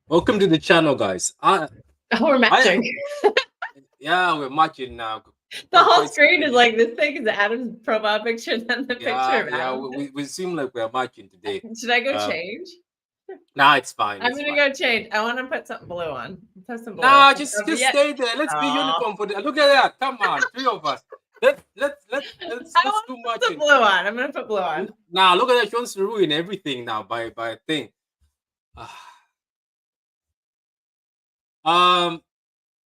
Welcome to the channel, guys. Oh, we're I, matching. yeah, we're matching now. The whole Quite screen is splendid. like this thing is Adam's profile picture and then the picture Yeah, of yeah. Adam. We seem like we're matching today. Should I go Um, change? nah, it's fine. I'm It's gonna fine. go change. I want to put something blue on. Put some blue. Nah, But just yet, stay there. Let's be oh, uniform for the. Look at that. Come on, three of us. Let's I let's want do to put some matching. blue on. I'm gonna put blue on. Nah, look at that. She wants to ruin everything now by a thing. um,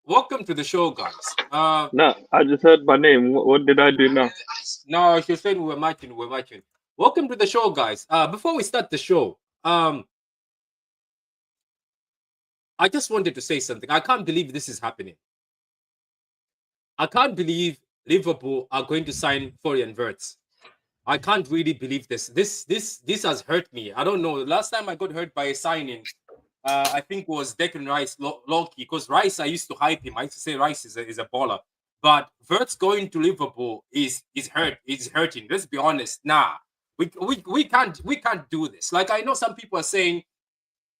welcome to the show, guys. No, I just heard my name. What did I do now? No, she said we were matching. We're matching. Welcome to the show, guys. Before we start the show, I just wanted to say something. I can't believe this is happening. I can't believe Liverpool are going to sign Florian Wirtz. I can't really believe this. This has hurt me. I don't know. Last time I got hurt by a signing, I think was Declan Rice, Loki, because Rice, I used to hype him. I used to say Rice is a baller. But Wirtz going to Liverpool is hurting. Let's be honest. Nah, we can't do this. Like, I know some people are saying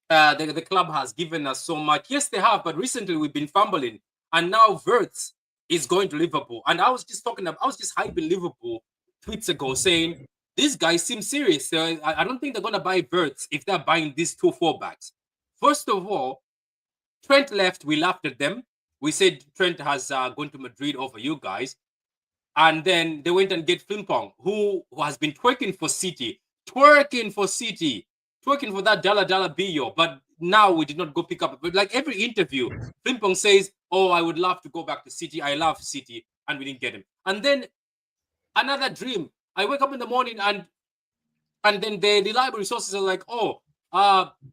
the club has given us so much. Yes, they have, but recently we've been fumbling, and now Wirtz is going to Liverpool. And I was just hyping Liverpool tweets ago, saying these guys seem serious. I don't think they're gonna buy Wirtz if they're buying these 2 fullbacks. First of all, Trent left. We laughed at them. We said Trent has gone to Madrid over you guys. And then they went and get Frimpong, who has been twerking for City, twerking for that dollar bill. But now we did not go pick up. But like every interview, Frimpong says, "Oh, I would love to go back to City. I love City," and we didn't get him. And then another dream. I wake up in the morning and then the reliable sources are like, "Oh,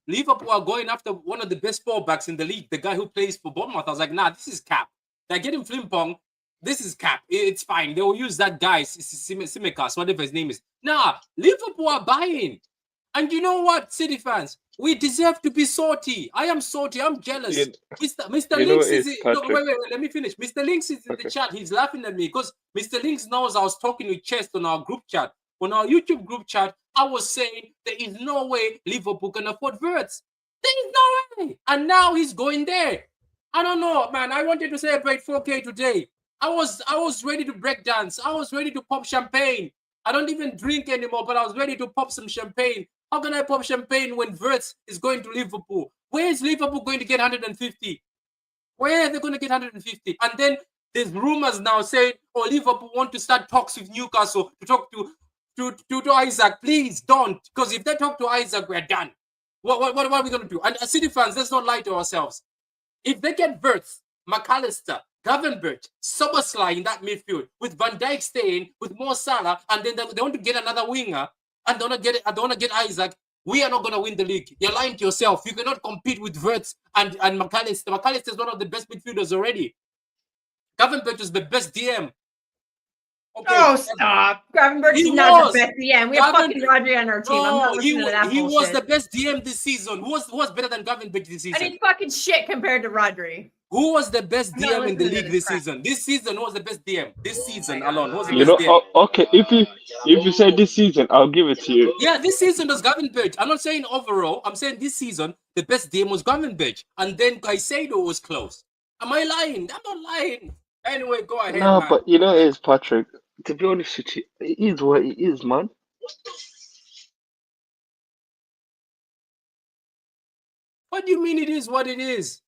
Liverpool are going after one of the best fullbacks in the league, the guy who plays for Bournemouth." I was like, "Nah, this is cap. They're getting Frimpong. This is cap. It's fine. They will use that guy, Simikas, whatever his name is." Nah, Liverpool are buying. And you know what, City fans? We deserve to be salty. I am salty. I'm jealous. You, Mr. you know Links what it is is, no, Patrick? wait, let me finish. Mr. Links is in the Okay. chat. He's laughing at me because Mr. Links knows I was talking with Chest on our group chat. On our YouTube group chat, I was saying there is no way Liverpool can afford Wirtz. There is no way. And now he's going there. I don't know, man. I wanted to celebrate 4K today. I was ready to break dance. I was ready to pop champagne. I don't even drink anymore, but I was ready to pop some champagne. How can I pop champagne when Wirtz is going to Liverpool? Where is Liverpool going to get 150? Where are they going to get 150? And then there's rumors now saying, "Oh, Liverpool want to start talks with Newcastle to talk to Isaac." Please don't, because if they talk to Isaac, we're done. What are we going to do? And City fans, let's not lie to ourselves. If they get Wirtz, McAllister, Gravenberch, Soboslai in that midfield, with Van Dijk staying, with Mo Salah, and then they want to get another winger, and they want to get Isaac, we are not going to win the league. You're lying to yourself. You cannot compete with Wirtz and McAllister. McAllister is one of the best midfielders already. Gravenberch is the best DM. Okay. Oh, stop. Gravenberch He is not the was. best DM. We have fucking Rodri on our team. I'm not No, listening to that he was bullshit. the best DM this season. Who was better than Gravenberch this And season? he's fucking shit compared to Rodri. Who was the best I'm not DM in the listening to league this this crap. season? This season, who was the best DM? This season God. alone, who was the You best know, DM? okay. If you say this season, I'll give it to you. Yeah, this season was Gravenberch. I'm not saying overall. I'm saying this season, the best DM was Gravenberch. And then Caicedo was close. Am I lying? I'm not lying. Anyway, go ahead, No, man. but you know it is, Patrick. To be honest with you, it is what it is, man. What do you mean it is what it is?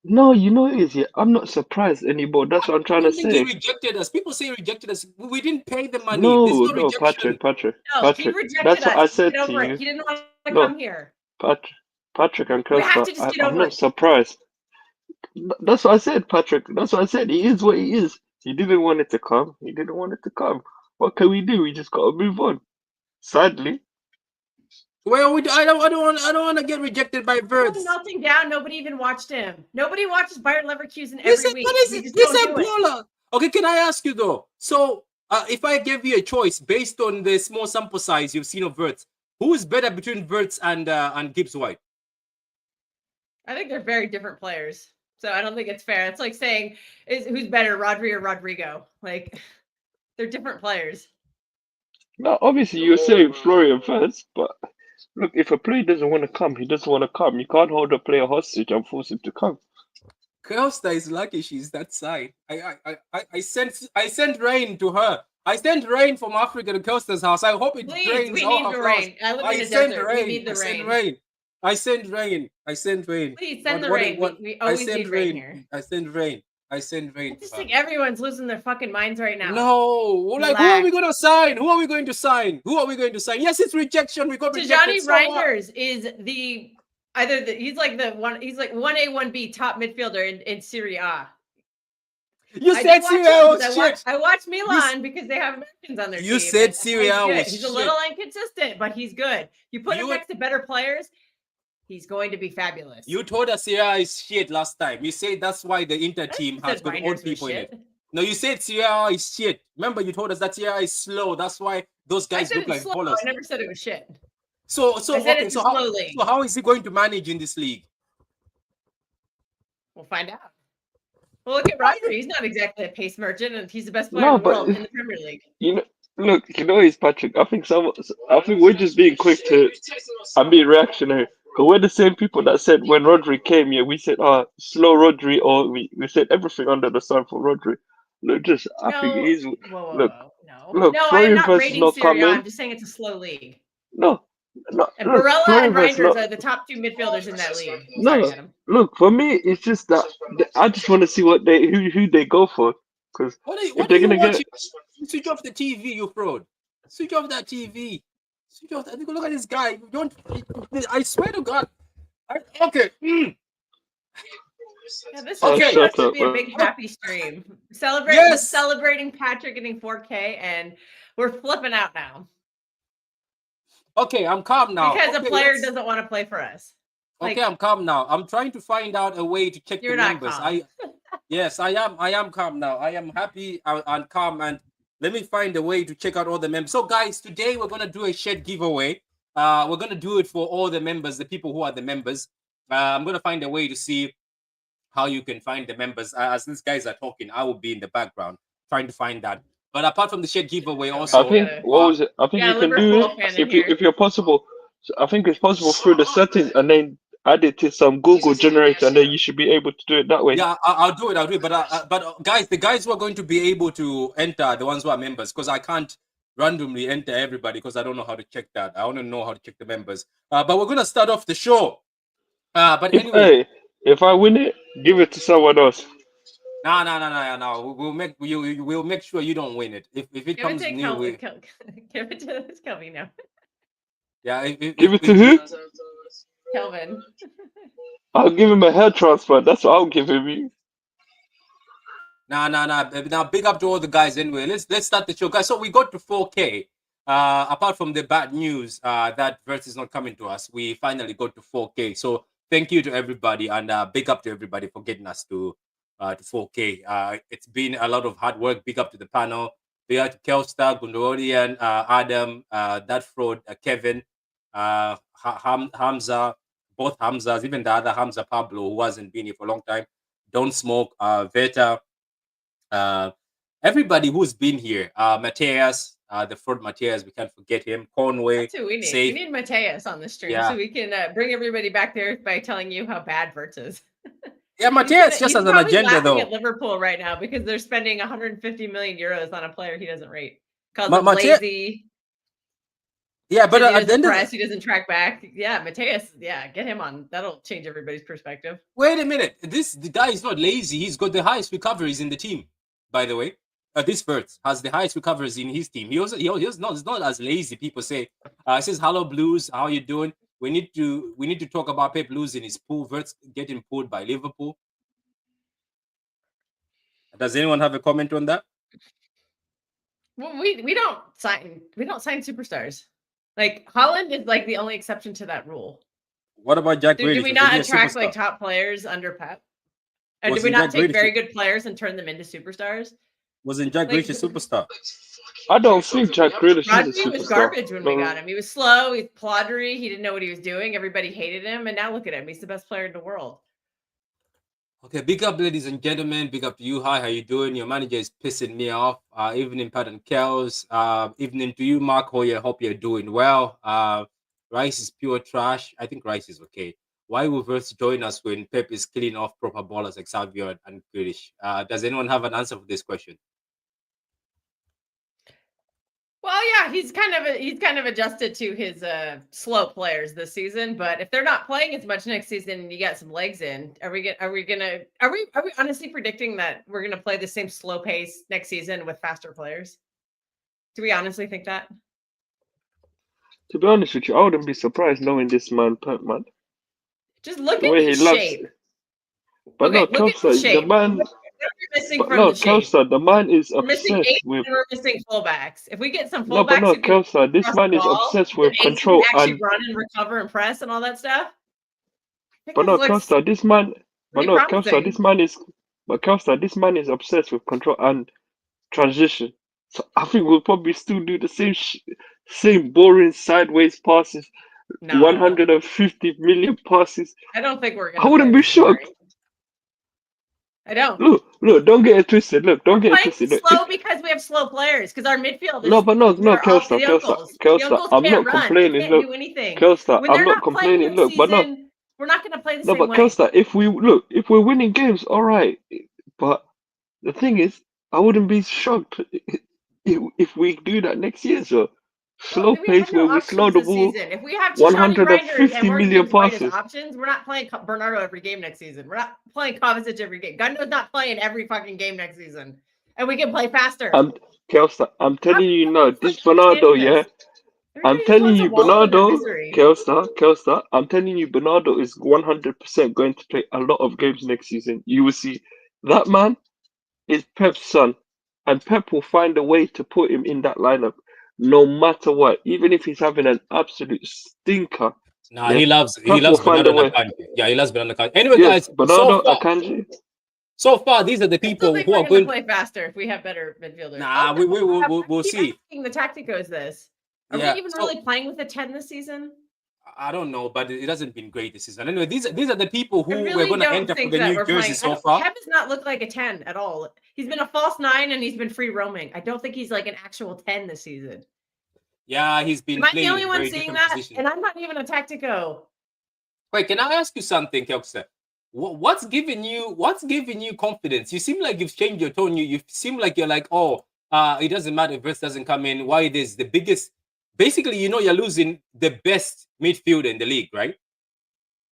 No, you know it is. Yeah, I'm not surprised anymore. That's what I'm I trying to don't think he say. rejected us. People say he rejected us. We didn't pay the money. There's No, no no, rejection. No, he rejected That's what I us. said Get to over it. you. He didn't want to No, come here. Patrick and You have Kelstar, to just get I'm over not it. surprised. That's what I said, Patrick. That's what I said. It is what it is. He didn't want it to come. He didn't want it to come. What can we do? We just gotta move on. Sadly, Well, I don't want to get rejected by Birds. Melting down. Nobody even watched him. Nobody watches Bayern Leverkusen He's every a, week. what is We it? just He's don't a do it. baller. Okay, can I ask you though? So, if I gave you a choice based on the small sample size you've seen of Verts, who is better between Verts and Gibbs White? I think they're very different players. So I don't think it's fair. It's like saying who's better, Rodri or Rodrigo. Like they're different players. now obviously you were saying Florian first, but Look, if a player doesn't want to come, he doesn't want to come. You can't hold a player hostage and force him to come. Costa is lucky she's that side. I sent rain to her. I sent rain from Africa to Costa's house. I hope it Please, rains we all need her the flowers. rain. I live I in a sent desert. We rain. need the I sent rain. rain. I sent rain. I sent rain. Please send the What? rain. What? We I always sent need rain rain. here. I sent rain. I sent I rain to just her. think everyone's losing their fucking minds right now. No, like who are we going to sign? Who are we going to sign? Who are we going to sign? Yes, it's rejection. We got rejected. Tijani So what? Reinders is he's like 1A 1B top midfielder in Serie A. You I said do watch Syria him was because shit. I watch Milan because they have Americans on their team. You said and Syria he's good. was He's shit. a little inconsistent, but he's good. You put him You- next to better players, he's going to be fabulous. You told us Syria is shit last time. You said that's why the Inter team has said got Reinders old was people in shit. it. No, you said Syria is shit. Remember, you told us that Syria is slow. That's why those I guys said look it's like slow. ballers. I never said it was shit. So I said okay. it's So a slow league. how is he going to manage in this league? We'll find out. Well, look at Rodri. He's not exactly a pace merchant, and he's the best player No, in the world but in the Premier League. you know, look, he's Patrick. I think we're just being quick to and being reactionary. But we're the same people that said when Rodri came here, we said, slow Rodri, or we said everything under the sun for Rodri. Look, I think he's look, No, look, I am Florian not Wirtz rating not Serie A. coming. I'm just saying it's a slow league. No, And look, Barella Florian and Wirtz Reinders not. are the top two midfielders in that league. No, Sorry, Adam. look, for me, it's just that I just want to see who they go for. Because What if are they're you gonna watching? get, Switch off the TV, you fraud. Switch off that TV. Switch off that. Look at this guy. You don't. I swear to God. Okay. Yeah, this Oh, was Okay. supposed shut to up, be a man. big happy stream. Yes. Celebrating Patrick getting 4K, and we're flipping out now Okay, I'm calm now. because Okay, a player doesn't want to play for us. Okay, I'm calm now. I'm trying to find out a way to check the You're not members. calm. Yes, I am. I am calm now. I am happy and calm. And let me find a way to check out all the members. So, guys, today we're gonna do a shed giveaway. We're gonna do it for all the members, the people who are the members. I'm gonna find a way to see how you can find the members. As these guys are talking, I will be in the background trying to find that. But apart from the shed giveaway, Okay, also, I think what was it? I think Yeah, you can do Liverpool it fan in here. if you're possible. So I think it's possible through the settings and then add it to some Google generator, and then you should be able to do it that way. yeah, I'll do it. I'll do it. But guys, the guys who are going to be able to enter, the ones who are members, because I can't randomly enter everybody because I don't know how to check that. I want to know how to check the members. But we're gonna start off the show. But anyway, If I win it, give it to someone else. no. We'll make sure you don't win it. If it Give comes it to new, give it to Kelvin now. yeah. Give it to who? Kelvin. I'll give him a hair transplant. That's what I'll give him. Nah. Now, big up to all the guys anyway. Let's start the show, guys. So we got to 4K. Apart from the bad news that Verse is not coming to us, we finally got to 4K. So thank you to everybody, and big up to everybody for getting us to 4K. It's been a lot of hard work. Big up to the panel. Big up to Kelstar, Gundorian, Adam, that fraud, Kevin, Hamza, both Hamzas, even the other Hamza Pablo, who hasn't been here for a long time. Don't Smoke, Veta, everybody who's been here, Mateus, the fraud Mateus, we can't forget him. Conway, That's who we need. Safe. We need Mateus on the stream Yeah. so we can bring everybody back there by telling you how bad Verts is. Yeah, Mateus just has an agenda laughing though. at Liverpool right now because they're spending 150 million euros on a player he doesn't rate. Calls Ma- him Mateus- lazy. Yeah, but he at the doesn't end of press, he doesn't track back. Yeah, Mateus. Yeah, get him on. That'll change everybody's perspective. wait a minute. The guy is not lazy. He's got the highest recoveries in the team, by the way. This Verts has the highest recoveries in his team. He's not as lazy. People say. He says, "Hello, Blues. How you doing? We need to talk about Pep losing his pool. Verts getting pulled by Liverpool." Does anyone have a comment on that? Well, we don't sign superstars. Like Holland is like the only exception to that rule. What about Jack Grealish? Do we not attract like top players under Pep? And do we not take very good players and turn them into superstars? Wasn't Jack Grealish a superstar? I don't think Jack Grealish is a Rodri superstar. was garbage when we got him. He was slow, he's ploddery, he didn't know what he was doing. Everybody hated him, and now look at him. He's the best player in the world. Okay, big up, ladies and gentlemen. Big up to you. Hi, how you doing? Your manager is pissing me off. Evening, Pat and Kels. Evening to you, Mark. Hope you're doing well. Rice is pure trash. I think Rice is okay. Why will Verts join us when Pep is killing off proper ballers like Savio and Grealish? Does anyone have an answer for this question? Well, yeah, he's kind of adjusted to his slow players this season. But if they're not playing as much next season, and you got some legs in, are we honestly predicting that we're gonna play the same slow pace next season with faster players? Do we honestly think that? To be honest with you, I wouldn't be surprised knowing this man, Pep, man. Just look The at way he his loves. shape. But no, Okay, look at Kelsa, his the shape. man. What are we missing But from no, the shape? Kelsa, the man is We're missing obsessed eight with. and we're missing fullbacks. If we get some No, but fullbacks no, who can Kelsa, this cross man the is ball, obsessed and with Ace who control can actually and. run and recover and press and all that stuff, I think But this no, looks Kelsa, this man. But pretty no, Kelsa, this promising. man is. But Kelsa, this man is obsessed with control and transition. So I think we'll probably still do the same boring sideways passes, No, 150 million passes. I don't think we're I gonna wouldn't play be this boring. shocked. I don't. Look, don't get it twisted. Look, don't get it Playing twisted. Look, slow because we have slow players. Because our midfield is no, but no, they're all Kelsa, the Kelsa, uncles. The Kelsa. uncles I'm can't not run. They complaining. can't Look, do anything. Kelsa, When I'm they're not not playing complaining. next Look, but no, season, we're not gonna play the no, same but way. Kelsa, if we're winning games, all right. But the thing is, I wouldn't be shocked if we do that next year. So Well, slow we have pace no where we slow options the this ball, season. If we have Chichardi Grinders and 150 Morgan million Gibbs White as passes. options, we're not playing Bernardo every game next season. We're not playing Kovacic every game. Gundo's not playing every fucking game next season. And we can play faster. Kelsa, I'm telling you now, Everybody's, this like, Bernardo, understanding yeah. this. I'm Everybody just telling wants to you, wallow in their Bernardo, misery. Kelsa, I'm telling you, Bernardo is 100% going to play a lot of games next season. You will see that man is Pep's son, and Pep will find a way to put him in that lineup, no matter what. Even if he's having an absolute stinker, Nah, yeah, he Pep will loves find Bernardo a and way. Akanji. Yeah, he loves Bernardo and Akanji. Anyway, Yes, guys, Bernardo, Akanji. so far, these are the I still people think who we're are going to going. play faster if we have better midfielders. Nah, Also, we'll keep see. asking the Tacticos this. Are Yeah, we even so really playing with a 10 this season? I don't know, but it hasn't been great this season. Anyway, these are the people I who we're really going to don't enter for think the that new we're jersey playing. so far. Kev does not look like a 10 at all. He's been a false 9 and he's been free roaming. I don't think he's like an actual 10 this season. Yeah, he's been Am I the playing only in one very seeing different that? positions. And I'm not even a Tactico. Wait, can I ask you something, Kelster? What's giving you confidence? You seem like you've changed your tone. You seem like you're like, oh, it doesn't matter if Verts doesn't come in. Why it is the biggest? Basically, you're losing the best midfielder in the league, right?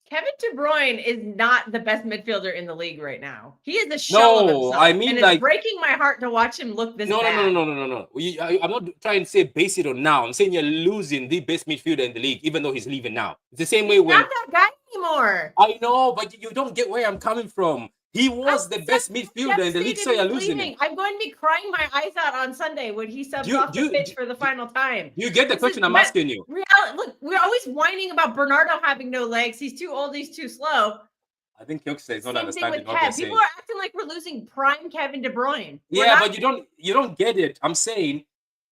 Kevin De Bruyne is not the best midfielder in the league right now. He is a shell of No, himself. I mean, and like, it's breaking my heart to watch him look this no. bad. No. I'm not trying to say base it on now. I'm saying you're losing the best midfielder in the league, even though he's leaving now. It's the same way He's when not that guy anymore. I know, but you don't get where I'm coming from. He was the best midfielder in the league, so you're losing him. I'm going to be crying my eyes out on Sunday when he subs off the pitch for the final time. You get the question I'm asking you. Look, we're always whining about Bernardo having no legs. He's too old. He's too slow. I think Kyoksei is not Same understanding thing what with they're Kev. saying. People are acting like we're losing prime Kevin De Bruyne. But you don't get it. I'm saying,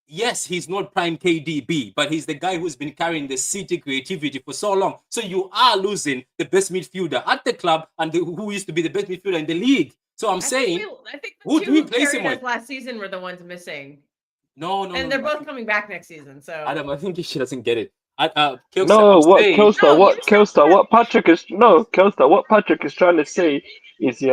yes, he's not prime KDB, but he's the guy who's been carrying the City creativity for so long. So you are losing the best midfielder at the club and who used to be the best midfielder in the league. So I think who do we place him with? last season were the ones missing. No, and they're both coming back next season. So Adam, I think she doesn't get it. Kelster, what Patrick is trying to say is,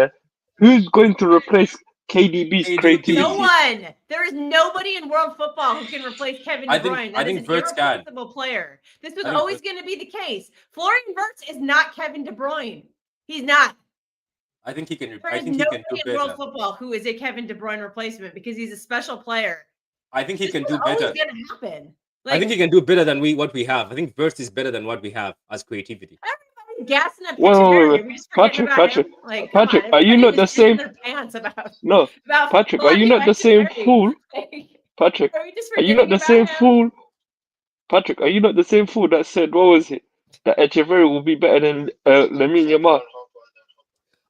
who's going to replace KDB's creativity? No one. There is nobody in world football who can replace Kevin De Bruyne. That is an irreplaceable player. This was always going to be the case. Florian Wirtz is not Kevin De Bruyne. He's not. I think he can. There is nobody in world football who is a Kevin De Bruyne replacement because he's a special player. I think he can do better. Always going to happen. I think he can do better than what we have. I think Wirtz is better than what we have as creativity. Everybody's gassing up Patrick. Patrick, are you not the same? No, Patrick, are you not the same fool? Patrick, are you not the same fool? Patrick, are you not the same fool that said, what was it? That Echeverri will be better than Lamine Yamal?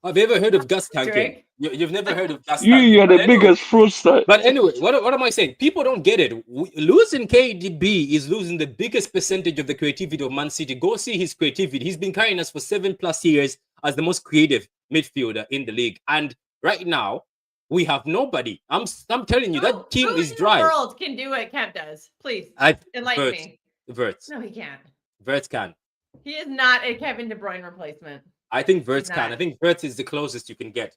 Have you ever heard of gas tanking? You've never heard of gas tanking. You're the biggest fraudster. But anyway, what am I saying? People don't get it. Losing KDB is losing the biggest percentage of the creativity of Man City. Go see his creativity. He's been carrying us for 7+ years as the most creative midfielder in the league. And right now, we have nobody. I'm telling you, that team is dry. Who in the world can do what Kev does? Please enlighten me. Wirtz. No, he can't. Verts can. He is not a Kevin De Bruyne replacement. I think Verts He's can. not. I think Verts is the closest you can get.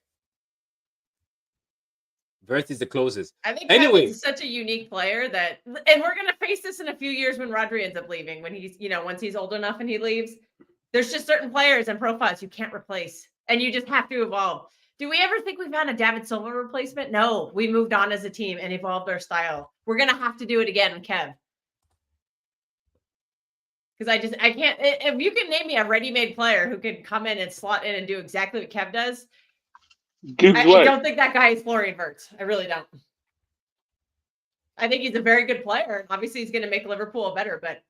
Verts is the closest. I think Anyway. Kevin's such a unique player that, and we're gonna face this in a few years when Rodri ends up leaving. When he's, once he's old enough and he leaves, there's just certain players and profiles you can't replace, and you just have to evolve. Do we ever think we found a David Silva replacement? No, we moved on as a team and evolved our style. We're gonna have to do it again with Kev. Because I can't. If you can name me a ready-made player who can come in and slot in and do exactly what Kev does, I don't think that guy is Florian Wirtz. I really don't. I think he's a very good player, and obviously he's going to make Liverpool better, but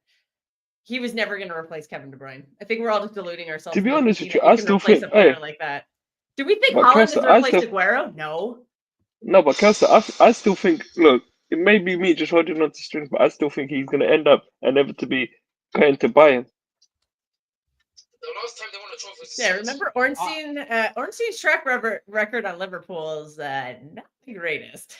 he was never going to replace Kevin De Bruyne. I think we're all just deluding ourselves. To be honest with you, I still replace think a player like that. Do we think Haaland has replaced Aguero? No. No, but Kelsey, I still think. Look, it may be me just holding on to strings, but I still think he's going to end up inevitably going to Bayern. Yeah, remember Ornstein's track record on Liverpool is not the greatest.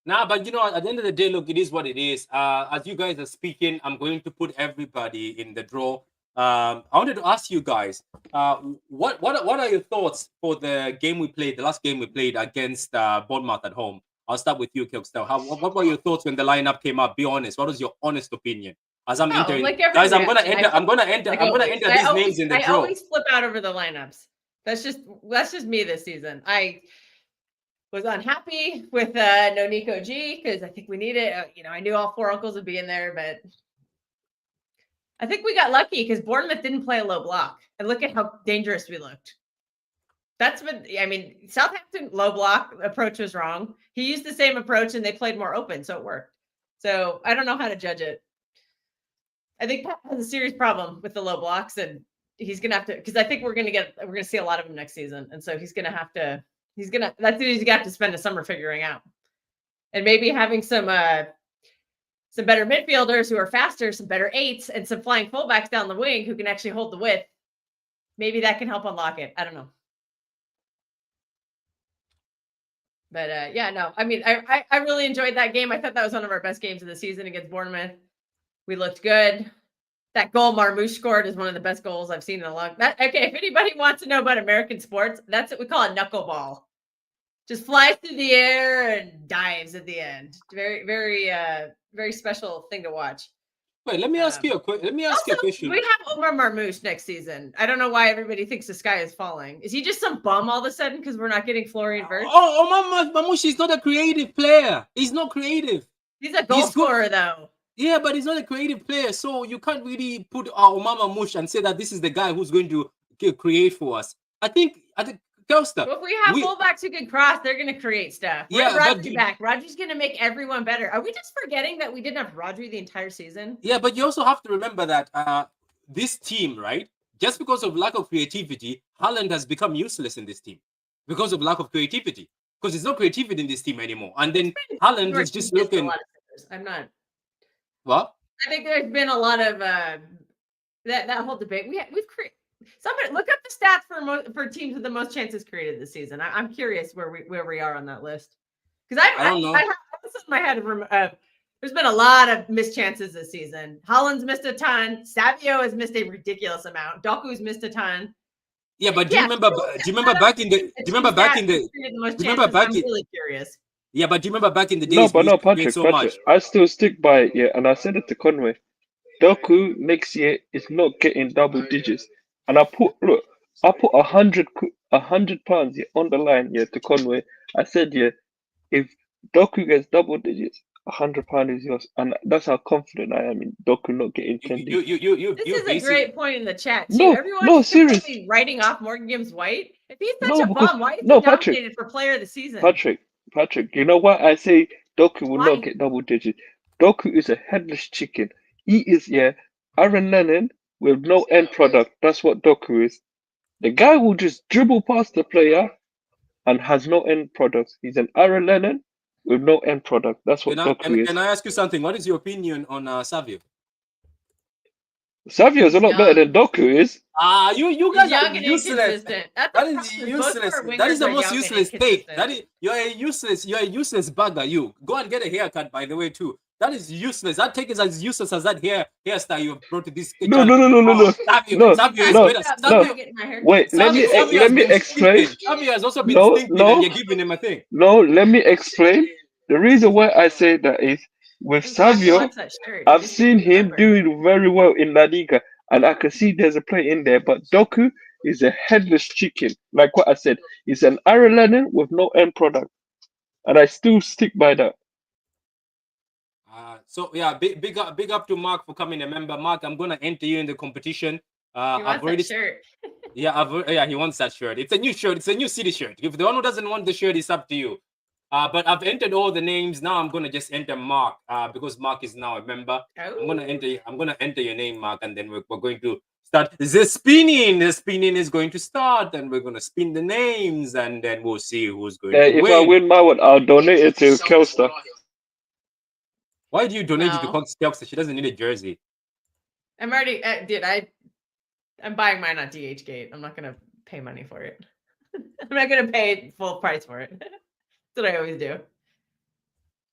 Nah, but at the end of the day, look, it is what it is. As you guys are speaking, I'm going to put everybody in the draw. I wanted to ask you guys, what are your thoughts for the game we played, the last game we played against Bournemouth at home? I'll start with you, Kels. What were your thoughts when the lineup came up? Be honest. What was your honest opinion? As I'm entering, guys, I'm gonna enter these names in the draw. I always flip out over the lineups. That's just me this season. I was unhappy with no Nico G because I think we need it. I knew all four uncles would be in there, but I think we got lucky because Bournemouth didn't play a low block, and look at how dangerous we looked. Southampton low block approach was wrong. He used the same approach, and they played more open, so it worked. So I don't know how to judge it. I think Pat has a serious problem with the low blocks, and he's gonna have to, because I think we're gonna see a lot of them next season, and so that's what he's gonna have to spend the summer figuring out, and maybe having some better midfielders who are faster, some better eights, and some flying fullbacks down the wing who can actually hold the width. Maybe that can help unlock it. I don't know. But I really enjoyed that game. I thought that was one of our best games of the season against Bournemouth. We looked good. That goal Marmoush scored is one of the best goals I've seen in a long time. Okay, if anybody wants to know about American sports, that's what we call a knuckleball. Just flies through the air and dives at the end. Very, very, very special thing to watch. Wait, let me ask you a question. We have Omar Marmoush next season. I don't know why everybody thinks the sky is falling. Is he just some bum all of a sudden because we're not getting Florian Wirtz? Oh, Omar Marmoush is not a creative player. He's not creative. He's a goal scorer, though. Yeah, but he's not a creative player, so you can't really put Omar Marmoush and say that this is the guy who's going to create for us. I think Kelster. Well, if we have fullbacks who can cross, they're going to create stuff. Yeah, Rodri back. Rodri's going to make everyone better. Are we just forgetting that we didn't have Rodri the entire season? Yeah, but you also have to remember that this team, right? Just because of lack of creativity, Haaland has become useless in this team because of lack of creativity. Because there's no creativity in this team anymore, and then Haaland is just looking. I'm not. What? I think there's been a lot of that whole debate. We've created. Somebody look up the stats for teams with the most chances created this season. I'm curious where we are on that list because I don't know. I have this in my head. There's been a lot of missed chances this season. Haaland's missed a ton. Savio has missed a ridiculous amount. Doku's missed a ton. Yeah, but do you remember back in the? I'm really curious. Yeah, but do you remember back in the days? Patrick, I still stick by it. Yeah, and I said it to Conway. Doku next year is not getting double digits, and I put £100 on the line to Conway. I said if Doku gets double digits, £100 is yours, and that's how confident I am in Doku not getting 10. This is a great point in the chat too. Everyone's seriously writing off Morgan Gibbs White. If he's such a bum, why is he nominated for Player of the Season? Patrick, you know why I say Doku will not get double digits? Doku is a headless chicken. He is Aaron Lennon with no end product. That's what Doku is. The guy will just dribble past the player and has no end product. He's an Aaron Lennon with no end product. That's what Doku is. Can I ask you something? What is your opinion on Savio? Savio is a lot better than Doku is. You guys are useless. That is useless. That is the most useless take. You're a useless bagger. You go and get a haircut, by the way, too. That is useless. That take is as useless as that hairstyle you brought to this No, channel. no, no, no, no, no. No, Savio is no, better. no. Getting my hair Wait, let me Savio let has me been explain. stinking. Savio has also been No, stinking, no. and you're giving him a thing. No, let me explain. The reason why I say that is with cut. Savio Savio, wants that shirt. I've seen him doing very well in La Liga, and I can see there's a play in there. But Doku is a headless chicken. Like what I said, he's an Iron with no end product, and I still stick by that. So yeah, big up to Mark for coming a member. Mark, I'm gonna enter you in the competition. He wants I've already that shirt. yeah, he wants that shirt. It's a new shirt. It's a new city shirt. If the one who doesn't want the shirt, it's up to you. But I've entered all the names. Now I'm gonna just enter Mark. Because Mark is now a member. Oh. I'm gonna enter your name, Mark, and then we're going to start the spinning. The spinning is going to start, and we're gonna spin the names, and then we'll see who's going to If win. I win my one, I'll donate it to Kelster. Why do you donate it to Kelster? She doesn't need a jersey. I'm already, I'm buying mine on DHgate. I'm not gonna pay money for it. I'm not gonna pay full price for it. That's what I always do.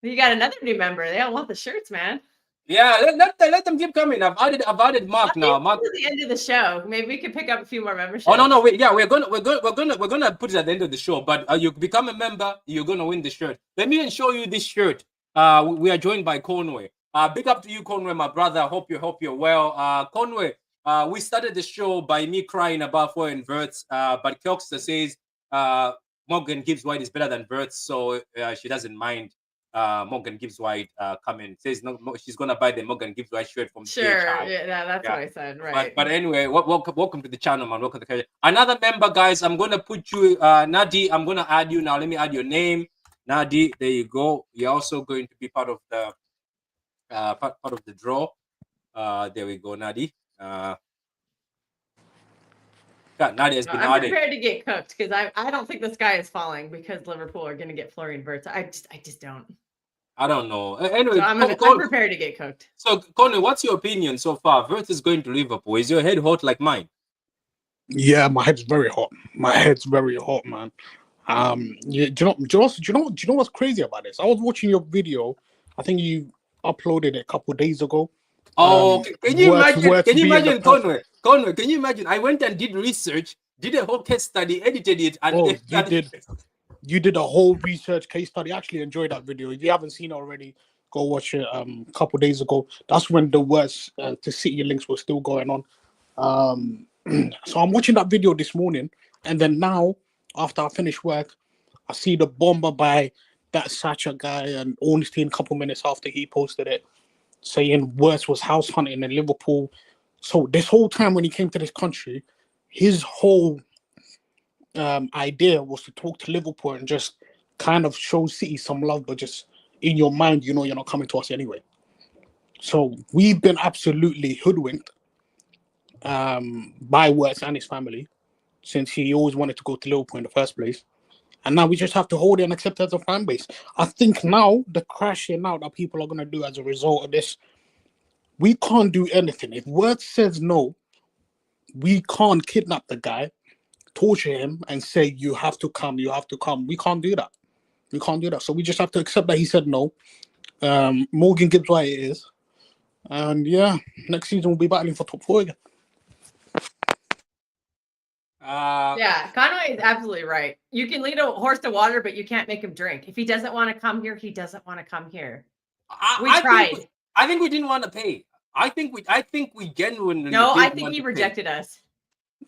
You got another new member. They all want the shirts, man. Yeah, let them keep coming. I've added Mark now. Mark at the end of the show. Maybe we could pick up a few more memberships. Oh no, wait, yeah, we're gonna put it at the end of the show. But you become a member, you're gonna win the shirt. Let me show you this shirt. We are joined by Conway. Big up to you, Conway, my brother. Hope you're well. Conway, we started the show by me crying about foreign Verts. But Kelkster says Morgan Gibbs White is better than Verts, so she doesn't mind. Morgan Gibbs White coming says no, she's gonna buy the Morgan Gibbs White shirt from Sure. Yeah, that's what I said. Right. But anyway, welcome to the channel, man. Welcome to the channel. Another member, guys. I'm gonna put you, Nadi. I'm gonna add you now. Let me add your name, Nadi. There you go. You're also going to be part of the part of the draw. There we go, Nadi. Nadi has been I'm added. prepared to get cooked because I don't think the sky is falling because Liverpool are going to get Florian Wirtz. I just don't. I don't know. Anyway, so I'm prepared to get cooked. So, Conor, what's your opinion so far? Wirtz is going to Liverpool. Is your head hot like mine? Yeah, my head's very hot. My head's very hot, man. Do you know what's crazy about this? I was watching your video. I think you uploaded it a couple of days ago. Oh, can you imagine, Conway? Conway, can you imagine? I went and did research, did a whole case study, edited it, and you did a whole research case study. I actually enjoyed that video. If you haven't seen it already, go watch it. A couple of days ago, that's when the words to City links were still going on. So I'm watching that video this morning, and then now after I finish work, I see the bomber by that Sacha guy and Ornstein a couple minutes after he posted it, saying Wirtz was house hunting in Liverpool. So this whole time when he came to this country, his whole idea was to talk to Liverpool and just kind of show City some love, but just in your mind, you know you're not coming to us anyway. So we've been absolutely hoodwinked by Wirtz and his family since he always wanted to go to Liverpool in the first place. And now we just have to hold it and accept it as a fan base. I think now the crashing out that people are going to do as a result of this, we can't do anything. If Wirtz says no, we can't kidnap the guy, torture him, and say, you have to come, you have to come. We can't do that. We can't do that. So we just have to accept that he said no. Morgan Gibbs White it is. And yeah, next season we'll be battling for top 4 again. Yeah, Conway is absolutely right. You can lead a horse to water, but you can't make him drink. If he doesn't want to come here, he doesn't want to come here. We tried. I think we didn't want to pay. I think we genuinely. No, I think he rejected us.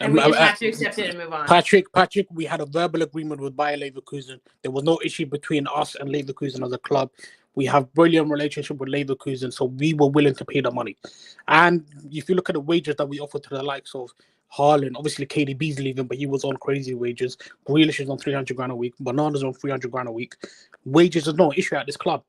And we just have to accept it and move on. Patrick, we had a verbal agreement with Bayer Leverkusen. There was no issue between us and Leverkusen as a club. We have brilliant relationship with Leverkusen, so we were willing to pay the money. And if you look at the wages that we offered to the likes of Haaland, obviously KDB's leaving, but he was on crazy wages. Grealish is on 300 grand a week. Bernardo's on 300 grand a week. Wages is no issue at this club.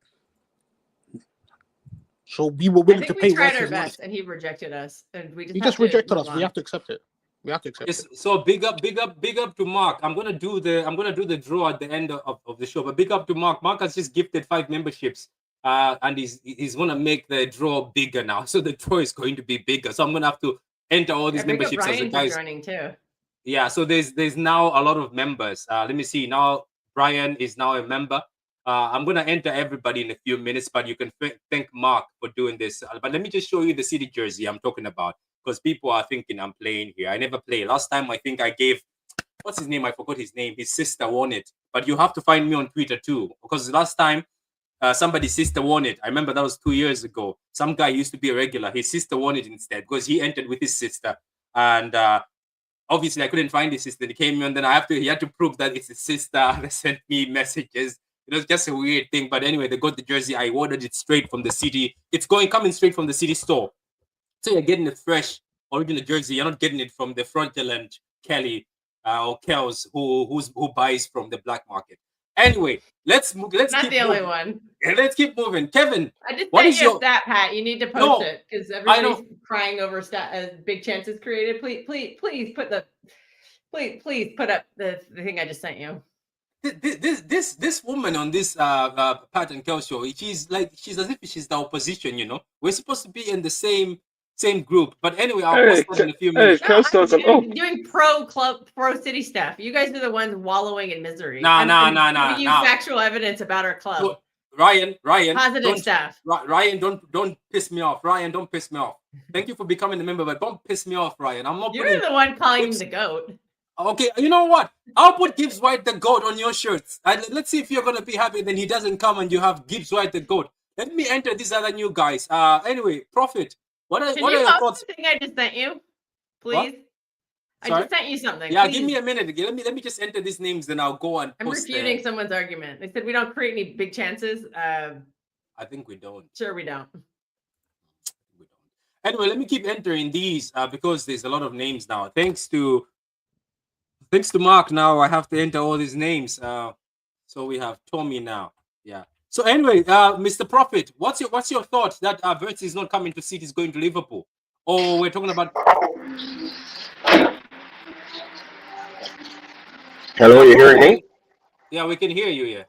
So we were willing to pay. We tried our best, and he rejected us, and we just rejected us. We have to accept it. We have to accept it. So big up to Mark. I'm gonna do the draw at the end of the show. But big up to Mark. Mark has just gifted 5 memberships, and he's gonna make the draw bigger now. So the draw is going to be bigger. So I'm gonna have to enter all these memberships as the guys. Joining too. Yeah. So there's now a lot of members. Let me see. Now Brian is now a member. I'm gonna enter everybody in a few minutes, but you can thank Mark for doing this. But let me just show you the city jersey I'm talking about, because people are thinking I'm playing here. I never play. Last time I think I gave, what's his name? I forgot his name. His sister won it. But you have to find me on Twitter too, because last time somebody's sister won it. I remember that was 2 years ago. Some guy used to be a regular. His sister won it instead because he entered with his sister, and obviously I couldn't find his sister. He came and then he had to prove that it's his sister. They sent me messages. It was just a weird thing. But anyway, they got the jersey. I ordered it straight from the city. It's coming straight from the city store. So you're getting a fresh original jersey. You're not getting it from the fraudulent Kelly or Kels who buys from the black market. Anyway, let's Not keep the only moving. one. Let's keep moving. Kevin, I just what sent is you your- a stat, Pat. You need to post No, it because I everybody's know. crying over big chances created. Please put up the thing I just sent you. This woman on this Pat and Kels show, she's as if she's the opposition, you know. We're supposed to be in the same group. But anyway, I'll post that in a few minutes. Kels doesn't know. Doing pro club, pro city stuff. You guys are the ones wallowing in misery. Nah. Giving you factual evidence about our club. So, Ryan, Positive stuff. Ryan, don't piss me off. Ryan, don't piss me off. Thank you for becoming a member, but don't piss me off, Ryan. I'm not You're putting. the one calling him the goat. Okay, you know what? I'll put Gibbs White the goat on your shirts. Let's see if you're gonna be happy. Then he doesn't come and you have Gibbs White the goat. Let me enter these other new guys. Anyway, Prophet. What are your thoughts? The thing I just sent you, please? I Sorry? just sent you something. Yeah, please. give me a minute. Let me just enter these names, then I'll go and I'm post refuting someone's argument. They said we don't create any big chances. I think we don't. Sure, we don't. We don't. Anyway, let me keep entering these because there's a lot of names now. Thanks to Mark. Now I have to enter all these names. So we have Tommy now. Yeah. So anyway, Mr. Prophet, what's your thought that Verts is not coming to City, is going to Liverpool? Or we're talking about. Hello, you hearing me? Yeah, we can hear you. Yeah.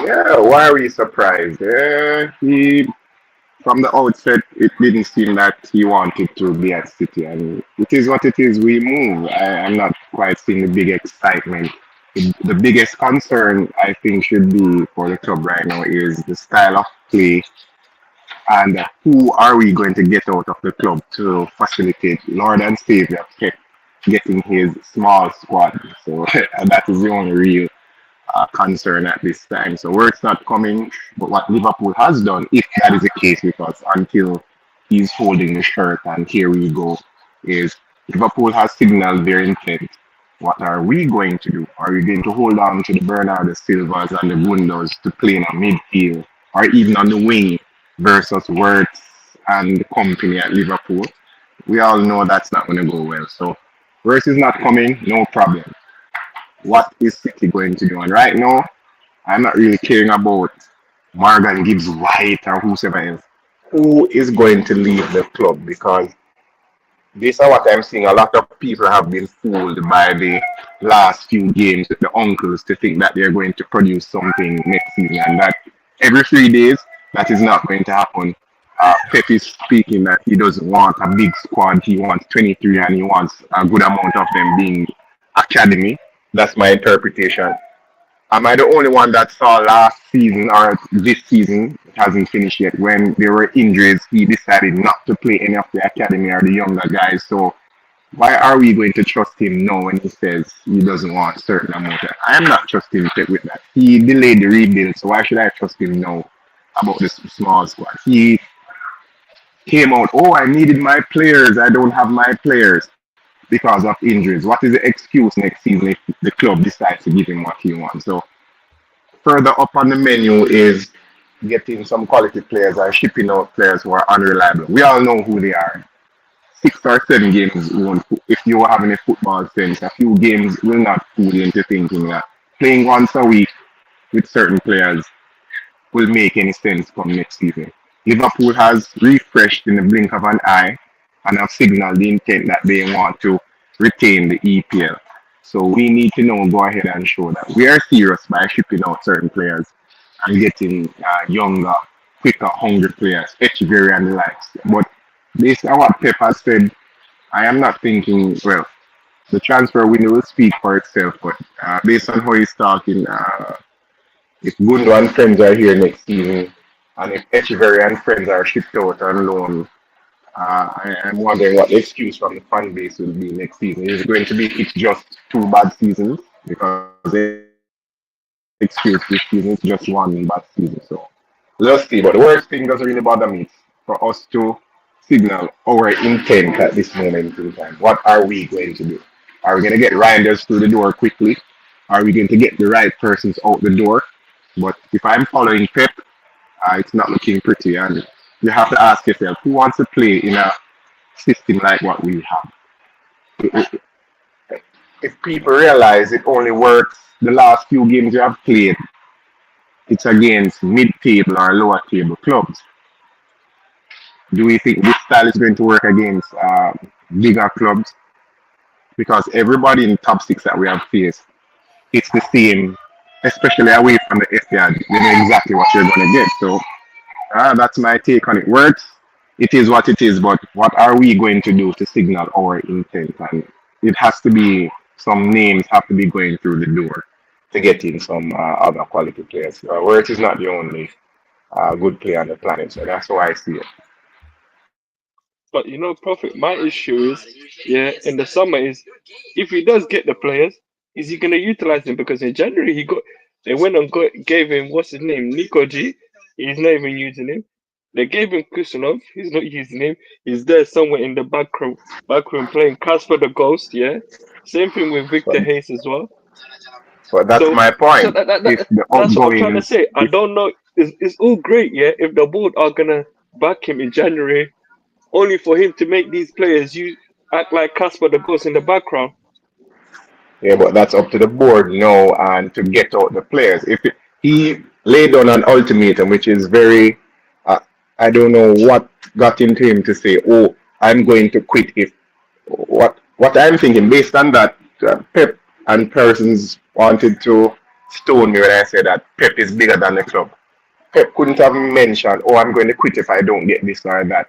Yeah, why are we surprised? From the outset, it didn't seem that he wanted to be at City, and it is what it is. We move. I'm not quite seeing the big excitement. The biggest concern, I think, should be for the club right now is the style of play and who are we going to get out of the club to facilitate Lord and Savior Pep getting his small squad. So that is the only real concern at this time. So work's not coming, but what Liverpool has done, if that is the case, because until he's holding the shirt and here we go, is Liverpool has signaled their intent. What are we going to do? Are we going to hold on to the Bernardo Silvas and the Gundos to play in a midfield or even on the wing versus Wirtz and the company at Liverpool? We all know that's not going to go well. So Wirtz is not coming, no problem. What is City going to do? And right now, I'm not really caring about Morgan Gibbs White or whoever else. Who is going to leave the club? Because based on what I'm seeing, a lot of people have been fooled by the last few games with the uncles to think that they're going to produce something next season, and that every 3 days, that is not going to happen. Pep is speaking that he doesn't want a big squad. He wants 23 and he wants a good amount of them being academy. That's my interpretation. Am I the only one that saw last season or this season, it hasn't finished yet, when there were injuries, he decided not to play any of the academy or the younger guys? So why are we going to trust him now when he says he doesn't want a certain amount? I am not trusting Pep with that. He delayed the rebuild, so why should I trust him now about this small squad? He came out, oh, I needed my players, I don't have my players because of injuries. What is the excuse next season if the club decides to give him what he wants? So further up on the menu is getting some quality players or shipping out players who are unreliable. We all know who they are. 6 or 7 games won't, if you have any football sense, a few games will not fool you into thinking that playing once a week with certain players will make any sense come next season. Liverpool has refreshed in the blink of an eye and have signaled the intent that they want to retain the EPL. So we need to now go ahead and show that we are serious by shipping out certain players and getting younger, quicker, hungry players, Echeverry and the likes. But based on what Pep has said, I am not thinking, well, the transfer window will speak for itself, but based on how he's talking, If Gundo and friends are here next season, and if Echeverry and friends are shipped out on loan, I'm wondering what the excuse from the fan base will be next season. Is it going to be it's just two bad seasons? Because the excuse this season is just one bad season. So let's see. But the worst thing doesn't really bother me. It's for us to signal our intent at this moment in time. What are we going to do? Are we going to get Rinders through the door quickly? Are we going to get the right persons out the door? But if I'm following Pep, it's not looking pretty. And you have to ask yourself, who wants to play in a system like what we have? If people realize it only works the last few games you have played, it's against mid-table or lower-table clubs. Do we think this style is going to work against bigger clubs? Because everybody in the top six that we have faced, it's the same, especially away from the FPL. You know exactly what you're going to get. So that's my take on it. Works. It is what it is, but what are we going to do to signal our intent? And it has to be some names have to be going through the door to get in some other quality players. Works is not the only good player on the planet, so that's how I see it. But Prophet, my issue is, yeah, in the summer is if he does get the players, is he gonna utilize them? Because in January they went and gave him what's his name, Nico G. He's not even using him. They gave him Kusanov. He's not using him. He's there somewhere in the back room playing Casper the Ghost. Yeah. Same thing with But, Victor Hayes as well. but that's So, my so point. If the that's what I'm trying to outgoings, say. I if don't know. It's all great, yeah. If the board are gonna back him in January, only for him to make these players you act like Casper the Ghost in the background. Yeah, but that's up to the board now and to get out the players. He laid on an ultimatum, which is very, uh, I don't know what got into him to say, "Oh, I'm going to quit." If what I'm thinking, based on that, Pep and persons wanted to stone me when I said that Pep is bigger than the club. Pep couldn't have mentioned, "Oh, I'm going to quit if I don't get this or that."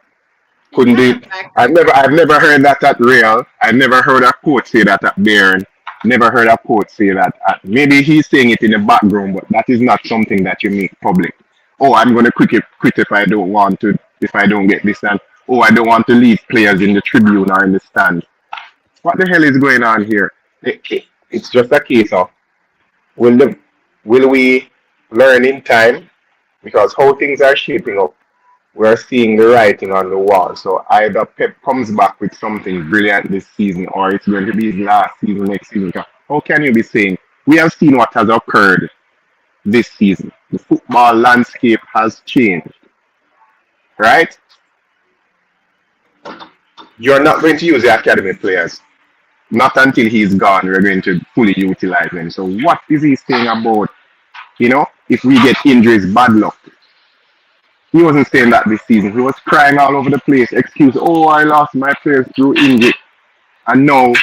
It's Couldn't kind do of it. factored. I've never heard that at Real. I've never heard a coach say that at Bayern. Never heard a coach say that. Maybe he's saying it in the background, but that is not something that you make public. Oh, I'm going to quit if I don't want to, if I don't get this, and oh, I don't want to leave players in the tribune or in the stand. What the hell is going on here? It's just a case of will the, will we learn in time? Because how things are shaping up, we're seeing the writing on the wall. So either Pep comes back with something brilliant this season, or it's going to be his last season next season. How can you be saying we have seen what has occurred this season? The football landscape has changed, right? You're not going to use the academy players. Not until he's gone, we're going to fully utilize him. So what is he saying about, if we get injuries, bad luck? He wasn't saying that this season. He was crying all over the place. Excuse, oh, I lost my players through injury. And now,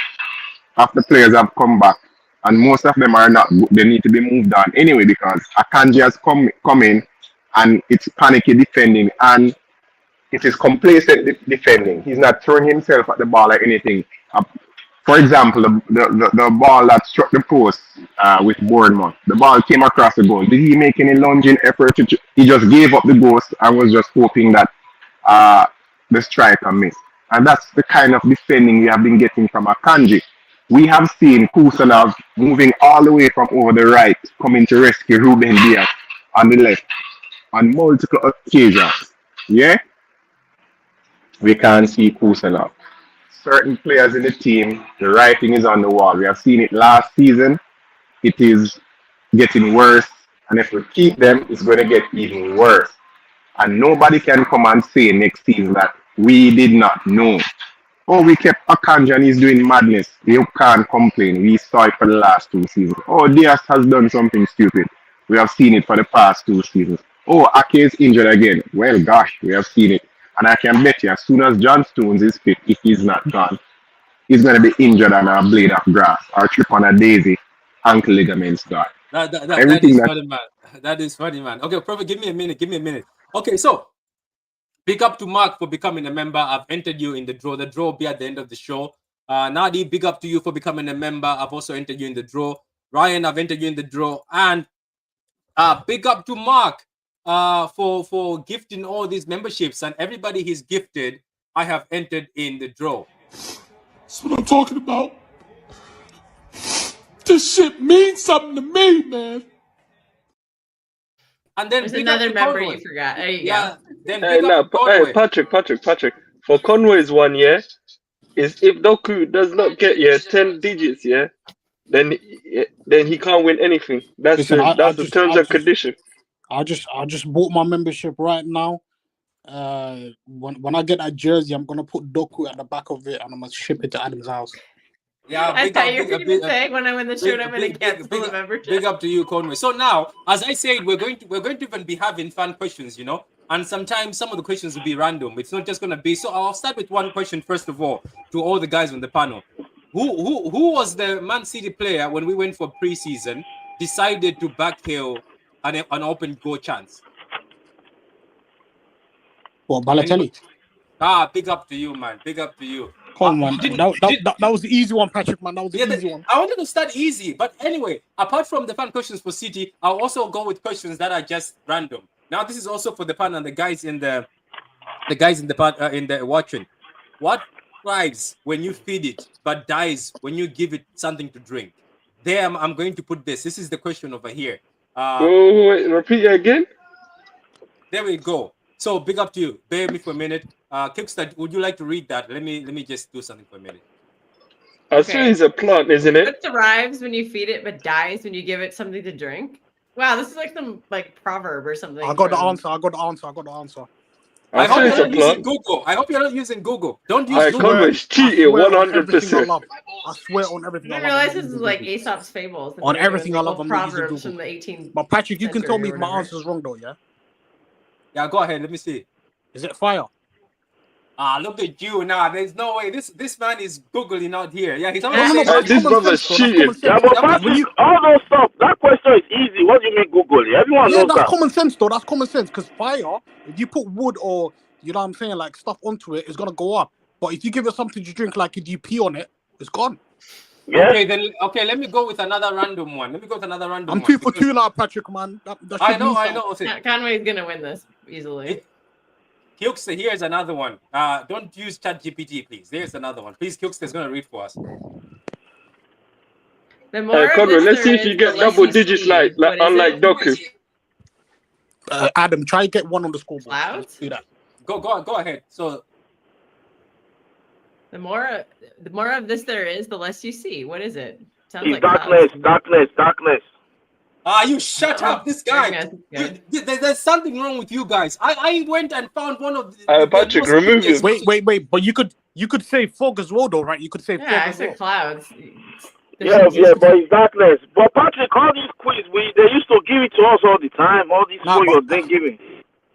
after players have come back, and most of them are not good, they need to be moved on anyway because Akanji has come in and it's panicky defending and it is complacent defending. He's not throwing himself at the ball or anything. For example, the ball that struck the post with Bournemouth, the ball came across the goal. Did he make any lunging effort? He just gave up the ghost and was just hoping that uh, the striker missed. And that's the kind of defending we have been getting from Akanji. We have seen Kusanov moving all the way from over the right, coming to rescue Ruben Diaz on the left on multiple occasions. Yeah, we can't see Kusanov. Certain players in the team, the writing is on the wall. We have seen it last season. It is getting worse. And if we keep them, it's going to get even worse. And nobody can come and say next season that we did not know. Oh, we kept Akanji and he's doing madness. You can't complain. We saw it for the last 2 seasons. Oh, Diaz has done something stupid. We have seen it for the past 2 seasons. Oh, Ake is injured again. Well, gosh, we have seen it. And I can bet you, as soon as John Stones is fit, if he's not gone, he's going to be injured on a blade of grass or trip on a daisy, ankle ligaments gone. That is funny, man. That is funny, man. Okay, Prophet, give me a minute. Give me a minute. Okay, so big up to Mark for becoming a member. I've entered you in the draw. The draw will be at the end of the show. Nadi, big up to you for becoming a member. I've also entered you in the draw. Ryan, I've entered you in the draw. And Big up to Mark for gifting all these memberships, and everybody he's gifted, I have entered in the draw. That's what I'm talking about. This shit means something to me, man. And then There's big up another to member Conway. you forgot. There you Yeah. go. Then Hey, big up to Conway. Patrick. For Conway's one, yeah, is if Doku does not get 10 digits, yeah, then he can't win anything. That's Listen, the terms and condition. I just bought my membership right now. When I get that jersey, I'm gonna put Doku at the back of it and I'm gonna ship it to Adam's house. Yeah, I thought you were going to say when I win the shirt, I'm going to cancel the membership. Big up to you, Conway. So now, as I said, we're going to even be having fun questions, and sometimes some of the questions will be random. It's not just going to be. So I'll start with one question first of all to all the guys on the panel. Who was the Man City player when we went for preseason decided to backhill an open goal chance? What, Balotelli? Big up to you, man. Big up to you. Come on, that was the easy one, Patrick, man. That was the easy one. I wanted to start easy, but anyway, apart from the fun questions for City, I'll also go with questions that are just random. Now, this is also for the panel and the guys in the watching. What thrives when you feed it, but dies when you give it something to drink? There, I'm going to put this. This is the question over here. Wait, repeat it again. There we go. So big up to you. Bear with me for a minute. Kickstart, would you like to read that? Let me just do something for a minute. I assume it's a plant, isn't it? What thrives when you feed it, but dies when you give it something to drink? Wow, this is like some proverb or something. I got the answer. I I hope it's you're a not using plant. Google. I hope you're not using Google. Don't use I Google. Conway's cheating on 100%. I swear on everything. I I didn't realize this is like Aesop's fables. On everything I love, I'm not using proverbs Google. from the 18th. But Patrick, you can tell me if century or my whatever. answer is wrong though, yeah? Yeah, go ahead. Let me see. Is it fire? Look at you now. There's no way. This man is Googling out here. Yeah, he's No, already saying This brother's cheating. Yeah, but Patrick, all those stuff, that question is easy. What do you mean Google it? Everyone Yeah, knows that's that. common sense though. That's common sense because fire, if you put wood or you know what I'm saying, like stuff onto it, it's gonna go up. But if you give it something to drink, like if you pee on it, it's gone. Yeah. Okay, let me go with another random one. I'm 2 for 2 now, Patrick, man. That I know. Conway's gonna win this easily. Kyokster, here's another one. Don't use ChatGPT, please. There's another one. Please, Kyokster's gonna read for us. The more Conway, let's see if you get double digits like unlike Doku. Adam, try to get one on the scoreboard. Clouds? Do that. Go ahead. So the more of this there is, the less you see. What is it? Sounds It's like darkness. you shut up, this guy. Good. There's something wrong with you guys. I went and found one of the Patrick, most remove previous- him. Wait. But you could say fog as well, though, right? You could say fog Yeah, I as well. said clouds. Yeah, but it's darkness. But Patrick, all these quiz, they used to give it to us all the time. All these Nah, for your but- then giving.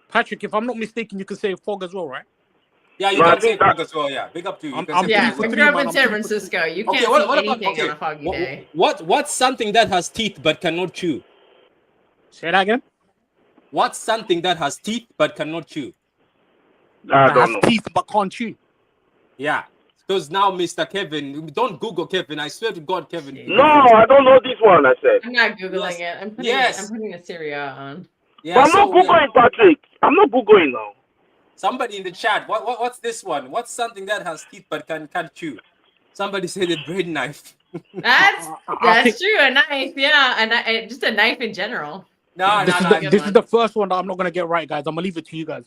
Patrick, if I'm not mistaken, you can say fog as well, right? Yeah, you No, I can say think that- fog as well. Yeah, big up to you. You can I'm say Yeah, fog I as well. grew up man, in I'm San 3 for 2. Francisco. You Okay, can't what see about anything on a foggy day. What's something that has teeth but cannot chew? Say that again. What's something that has teeth but cannot chew? I That don't has know. teeth but can't chew. Yeah. Because now, Mr. Kevin, don't Google Kevin. I swear to God, Kevin. No, I don't know this one. I said. I'm not googling Yes. it. I'm Yes. putting a Syria on. Yeah, But I'm not so, yeah. googling, Patrick. I'm not googling now. Somebody in the chat. What's this one? What's something that has teeth but can't chew? Somebody said a bread knife. That's I think true. A knife, yeah, just a knife in general. No. this is the first one that I'm not gonna get right, guys. I'm gonna leave it to you guys.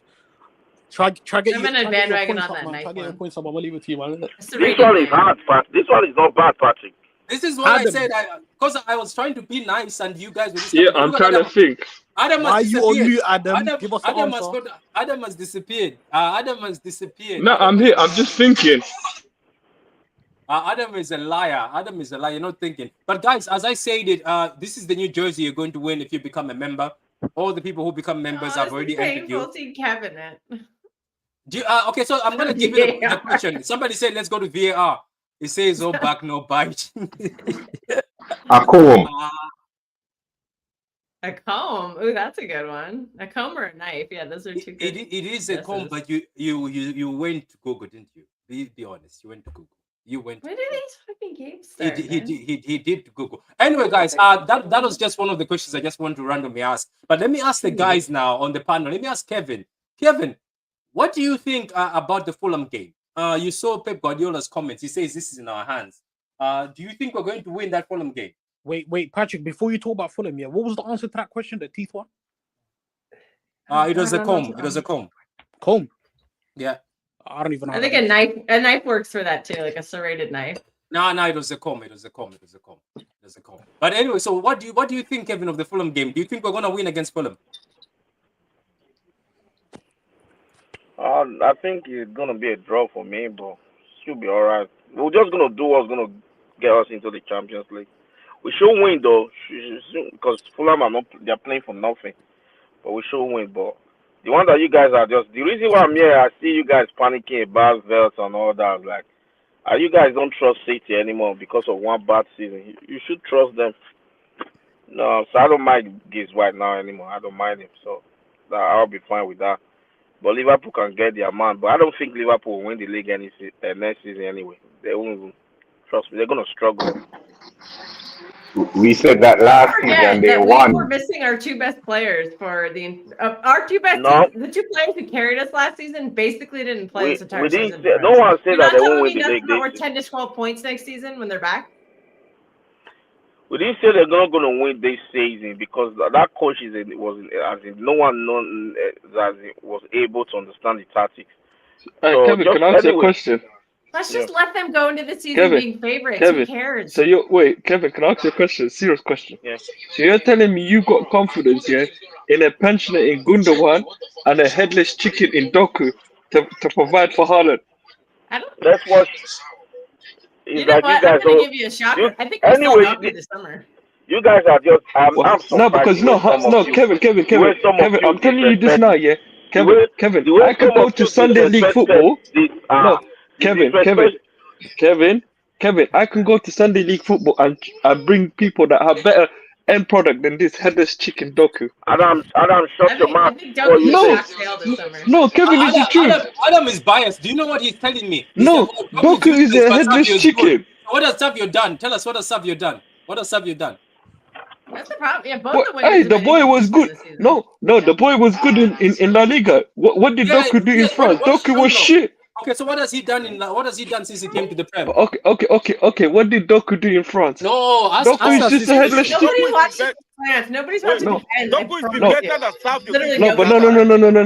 Try get I'm you. gonna Try get your bandwagon points on up, that man. knife Try get your one. points up. I'm gonna leave it to you, man. That's the This rating one is man. hard, Pat. This one is not bad, Patrick. This is what I Adam. said. Because I was trying to be nice and you guys were just Yeah, I'm trying to think. Adam Why has you on disappeared. mute, Adam? Give us the Adam answer. has disappeared. Adam has disappeared. No, I'm here. I'm just thinking. Adam is a liar. You're not thinking. But guys, as I said it, this is the new jersey you're going to win if you become a member. All the people who become members have already entered you. See cabinet. Okay, so I'm gonna give you the question. Somebody said let's go to VAR. It says "Oh, back, no bite." A comb. A comb. Ooh, that's a good one. A comb or a knife? Yeah, those are two good. It is a comb, guesses. but you went to Google, didn't you? Be honest, you went to Google. You went. When did these fucking games He start? did, he man? did, he did Google. Anyway, guys, that was just one of the questions I just want to randomly ask. But let me ask the guys now on the panel. Let me ask Kevin. Kevin, what do you think about the Fulham game? You saw Pep Guardiola's comments. He says this is in our hands. Do you think we're going to win that Fulham game? Wait, Patrick. Before you talk about Fulham, yeah, what was the answer to that question? The teeth one? It was I a don't know. comb. It was a comb. Comb. Yeah. I don't even know. I think a knife works for that too, like a serrated knife. No, it was a comb. It was a comb. It was a comb. It was a comb. But anyway, so what do you think, Kevin, of the Fulham game? Do you think we're gonna win against Fulham? I think it's gonna be a draw for me, but should be alright. We're just gonna do what's gonna get us into the Champions League. We should win though, because Fulham are not they're playing for nothing. But we should win. But the one that you guys are just the reason why I'm here, I see you guys panicking about Velt and all that. Like, you guys don't trust City anymore because of one bad season. You should trust them. No, so I don't mind Gibbs White now anymore. I don't mind him, so I'll be fine with that. But Liverpool can get their man. But I don't think Liverpool will win the league next season anyway. They won't even, trust me. They're gonna struggle. We said that last season Forget they that we're won. missing our two best players for our two best. No. The two players who carried us last season basically didn't play this entire We didn't season. say, no one said You're that not they won't telling win me the that's league not this worth season. 10 to 12 points next season when they're back. We didn't say they're not going to win this season because that coach no one known was able to understand the tactics. So Kevin, just can I ask you a anyway, question? Let's just let them go into the season Kevin, being favorites. Who cares? So Kevin, can I ask you a question? Serious question. yeah. So you're telling me you got confidence, yeah, in a pensioner in Gundogan and a headless chicken in Doku to provide for Haaland? I don't. Let's watch. You It's know like what? you I'm guys gonna don't. give you a shocker. You, I think we're anyway, still healthy this summer. you guys are just. I'm No, surprised because the way some of you, Kevin, the way some of you I'm telling you this disrespect, now, yeah, the Kevin, way I could some go of to you Sunday League disrespected football. this. No, The Kevin, disrespect. Kevin, I can go to Sunday League football and bring people that have better end product than this headless chicken Doku. Adam, shut I your think mouth. Doku You is No, say shock sale this summer. no, Kevin, it's the truth. Adam is biased. Do you know what he's telling me? He said, No, "Oh, Doku Doku is useless, a but headless Savio is good." chicken. So what has Savio done? Tell us what has Savio done. What has Savio done? That's the problem. Yeah, both What? the winners Hey, have the been boy was inconsistent good. this season. No, the boy was good in La Liga. What did Yeah, Doku do in yes. France? Doku was shit. Okay, so what has he done since he came to the Prem? Okay. What did Doku do in France? No, Doku is just a headless chicken. Nobody watches France. Nobody's watching No. France. Doku has been better than Savio. Literally No, but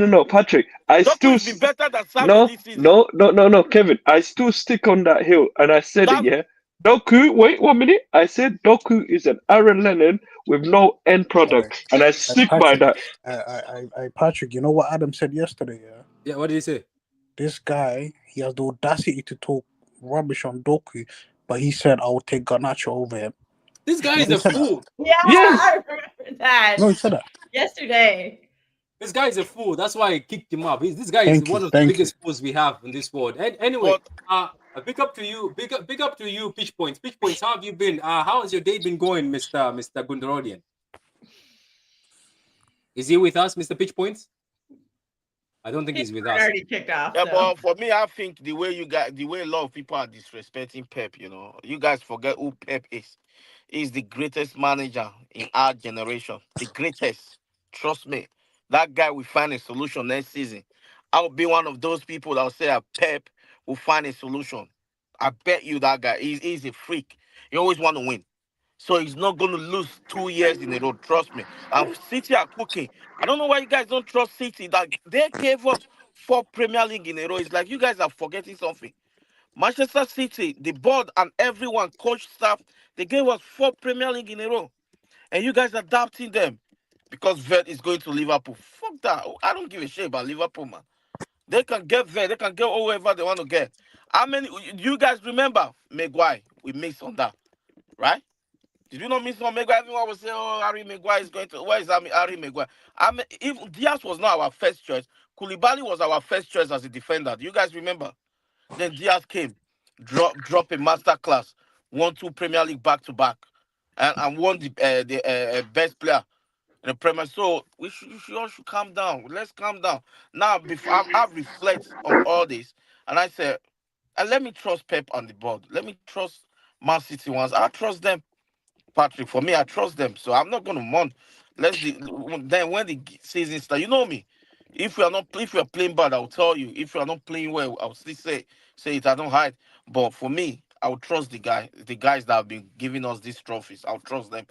no, Patrick. Doku has been better than Savio this season. No, Kevin. I still stick on that hill, and I said it. Yeah, Doku. Wait 1 minute. I said Doku is an Aaron Lennon with no end product, and I stick by that. Patrick, you know what Adam said yesterday? Yeah. Yeah, what did he say? This guy, he has the audacity to talk rubbish on Doku, but he said, "I will take Garnacho over him." This guy is a fool. Yeah, Yes. I remember that. No, he said that Yesterday. This guy is a fool. That's why I kicked him up. This guy is one of the biggest fools we have in this world. And anyway, big up to you. Big up to you, Pitch Points. Pitch Points, how have you been? How has your day been going, Mr. Gundarodian? Is he with us, Mr. Pitch Points? I don't think he's with us. Already kicked off. Yeah, so. but for me, I think the way a lot of people are disrespecting Pep, you guys forget who Pep is. He's the greatest manager in our generation. The greatest. Trust me. That guy will find a solution next season. I'll be one of those people that'll say a Pep will find a solution. I bet you that guy. He's a freak. He always want to win. So he's not going to lose 2 years in a row. Trust me. And City are cooking. I don't know why you guys don't trust City. That they gave us 4 Premier League in a row. It's like you guys are forgetting something. Manchester City, the board and everyone, coach, staff, they gave us 4 Premier League in a row. And you guys are doubting them because Vet is going to Liverpool. Fuck that. I don't give a shit about Liverpool, man. They can get Vet. They can get whoever they want to get. How many? You guys remember Maguire? We missed on that, right? Did you not miss on Maguire? Everyone was saying, "Oh, Harry Maguire is going to." Where is Harry Maguire? I mean, if Diaz was not our first choice, Koulibaly was our first choice as a defender. Do you guys remember? Then Diaz came, drop a masterclass, won 2 Premier League back to back, and won the best player in the Premier. So we all should calm down. Let's calm down now. Before I reflect on all this, and I said, And let me trust Pep on the board. Let me trust Man City ones. I trust them, Patrick. For me, I trust them. So I'm not gonna mourn. Then when the season starts, you know me. If we are playing bad, I'll tell you. If we are not playing well, I'll still say it. I don't hide. But for me, I will trust the guys that have been giving us these trophies. I'll trust them.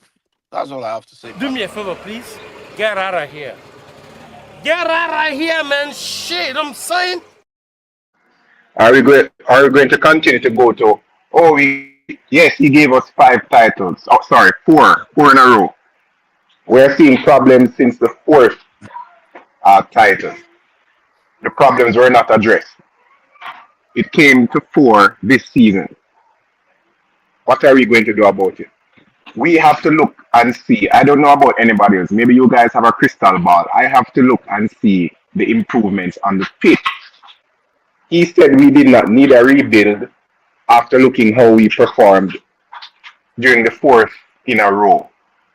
That's all I have to say. Do me a favor, please. Get out of here. Get out of here, man. Shit, I'm saying. Are we going to continue to go to? Oh, yes, he gave us 5 titles. Oh, sorry, four in a row. We're seeing problems since the fourth title. The problems were not addressed. It came to 4 this season. What are we going to do about it? We have to look and see. I don't know about anybody else. Maybe you guys have a crystal ball. I have to look and see the improvements on the pitch. He said we did not need a rebuild after looking how we performed during the fourth in a row.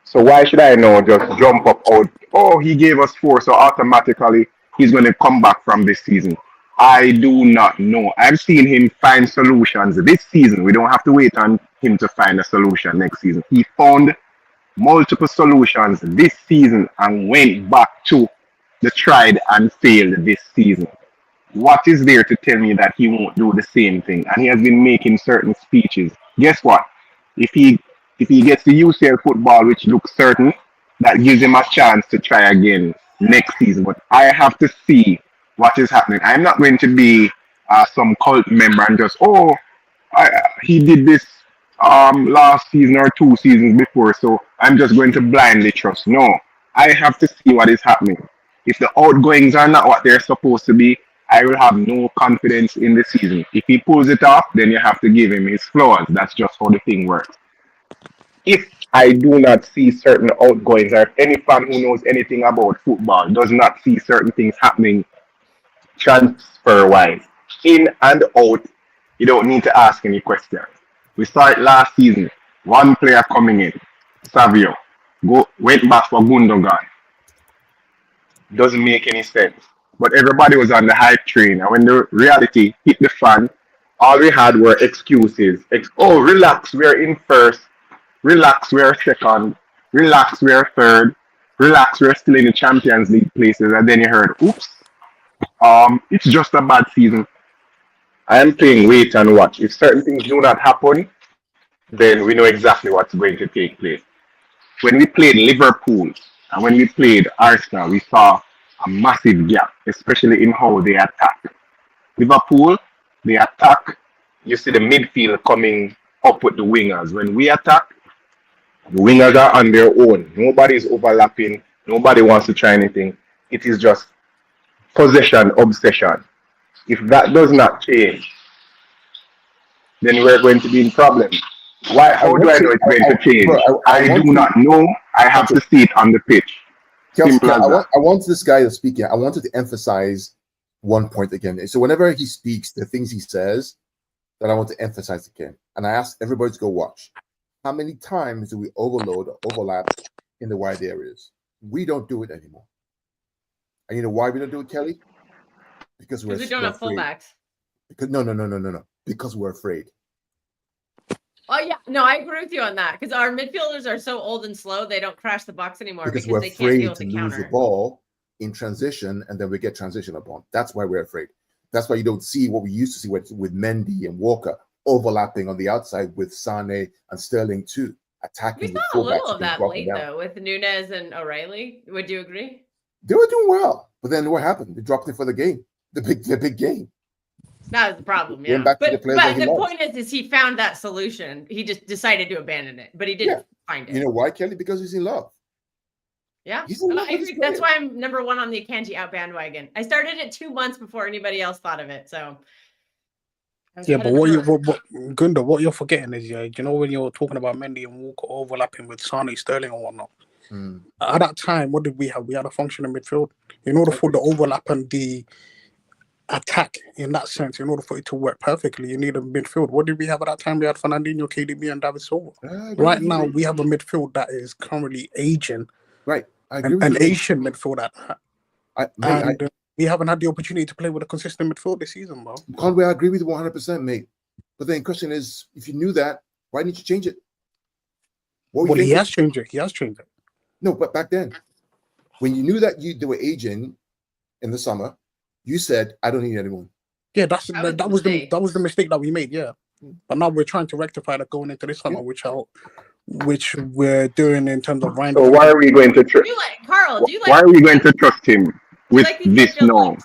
So why should I now just jump up out? Oh, he gave us 4, so automatically he's going to come back from this season. I do not know. I've seen him find solutions this season. We don't have to wait on him to find a solution next season. He found multiple solutions this season and went back to the tried and failed this season. What is there to tell me that he won't do the same thing? And he has been making certain speeches. Guess what? If he gets the UCL football, which looks certain, that gives him a chance to try again next season. But I have to see what is happening. I'm not going to be some cult member and just he did this last season or 2 seasons before, so I'm just going to blindly trust. No, I have to see what is happening. If the outgoings are not what they're supposed to be, I will have no confidence in the season. If he pulls it off, then you have to give him his flowers. That's just how the thing works. If I do not see certain outgoings, or if any fan who knows anything about football does not see certain things happening transfer-wise, in and out, you don't need to ask any questions. We saw it last season. One player coming in, Savio, went back for Gundogan. Doesn't make any sense. But everybody was on the hype train, and when the reality hit the fan, all we had were excuses. Relax, we're in first. Relax, we're second. Relax, we're third. Relax, we're still in the Champions League places. And then you heard, oops, it's just a bad season. I am playing wait and watch. If certain things do not happen, then we know exactly what's going to take place. When we played Liverpool and when we played Arsenal, we saw a massive gap, especially in how they attack. Liverpool, they attack. You see the midfield coming up with the wingers. When we attack, the wingers are on their own. Nobody is overlapping. Nobody wants to try anything. It is just possession obsession. If that does not change, then we're going to be in problems. Why? How do I know it's going to change? I do not know. I have to see it on the pitch. Kelsey, I want this guy to speak here. I wanted to emphasize one point again. So whenever he speaks, the things he says, that I want to emphasize again. And I ask everybody to go watch. How many times do we overload or overlap in the wide areas? We don't do it anymore. And you know why we don't do it, Kelly? Because we don't have fullbacks. Because no. Because we're afraid. Oh yeah, no, I agree with you on that. Because our midfielders are so old and slow, they don't crash the box anymore Because they we're can't afraid deal with to the lose counter. the ball in transition, and then we get transition upon. That's why we're afraid. That's why you don't see what we used to see with Mendy and Walker overlapping on the outside with Sane and Sterling too, attacking. We saw a little of that late though with Nunez and O'Reilly. Would you agree? They were doing well, but then what happened? They dropped it for the game, the big game. That was the problem, yeah. But the point is he found that solution. He just decided to abandon it, but he didn't find it. You know why, Kelly? Because he's in love. Yeah, I agree. That's why I'm number 1 on the Akanji out bandwagon. I started it 2 months before anybody else thought of it. So yeah, but Gunda, what you're forgetting is, you know, when you're talking about Mendy and Walker overlapping with Sane, Sterling, and whatnot. At that time, what did we have? We had a functioning midfield. In order for the overlap and the attack, in that sense, in order for it to work perfectly, you need a midfield. What did we have at that time? We had Fernandinho, KDB, and David Silva. Right now, we have a midfield that is currently aging. Right, I agree with an you. Asian midfield at that. We haven't had the opportunity to play with a consistent midfield this season, bro. Conway, I agree with you 100%, mate. But the question is, if you knew that, why didn't you change it? Well, he has changed it. He has changed it. No, but back then, when you knew that they were aging in the summer, you said, "I don't need anyone." Yeah, that was the mistake that we made. Yeah, but now we're trying to rectify that going into this summer, which we're doing in terms of So why are we going to trust? Carl? Do you like? Why are we going to trust him with this now?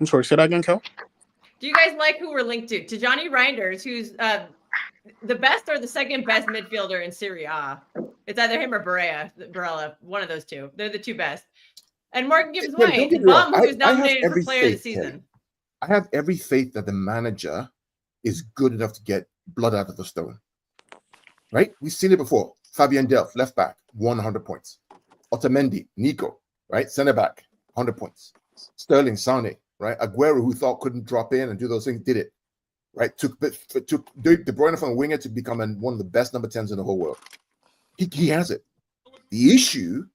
I'm sorry, say that again, Kel. Do you guys like who we're linked to Johnny Reinders, who's the best or the second best midfielder in Serie A? It's either him or Barella, one of those two. They're the two best. And Morgan Gibbs White, the bum who was nominated for Player of the Season. I have every faith that the manager is good enough to get blood out of the stone. Right? We've seen it before. Fabian Delph, left back, 100 points. Otamendi, Nico, right? Center back, 100 points. Sterling, Sane, right? Aguero, who thought couldn't drop in and do those things, did it. Right? Took De Bruyne from a winger to become one of the best number 10s in the whole world. He has it. The issue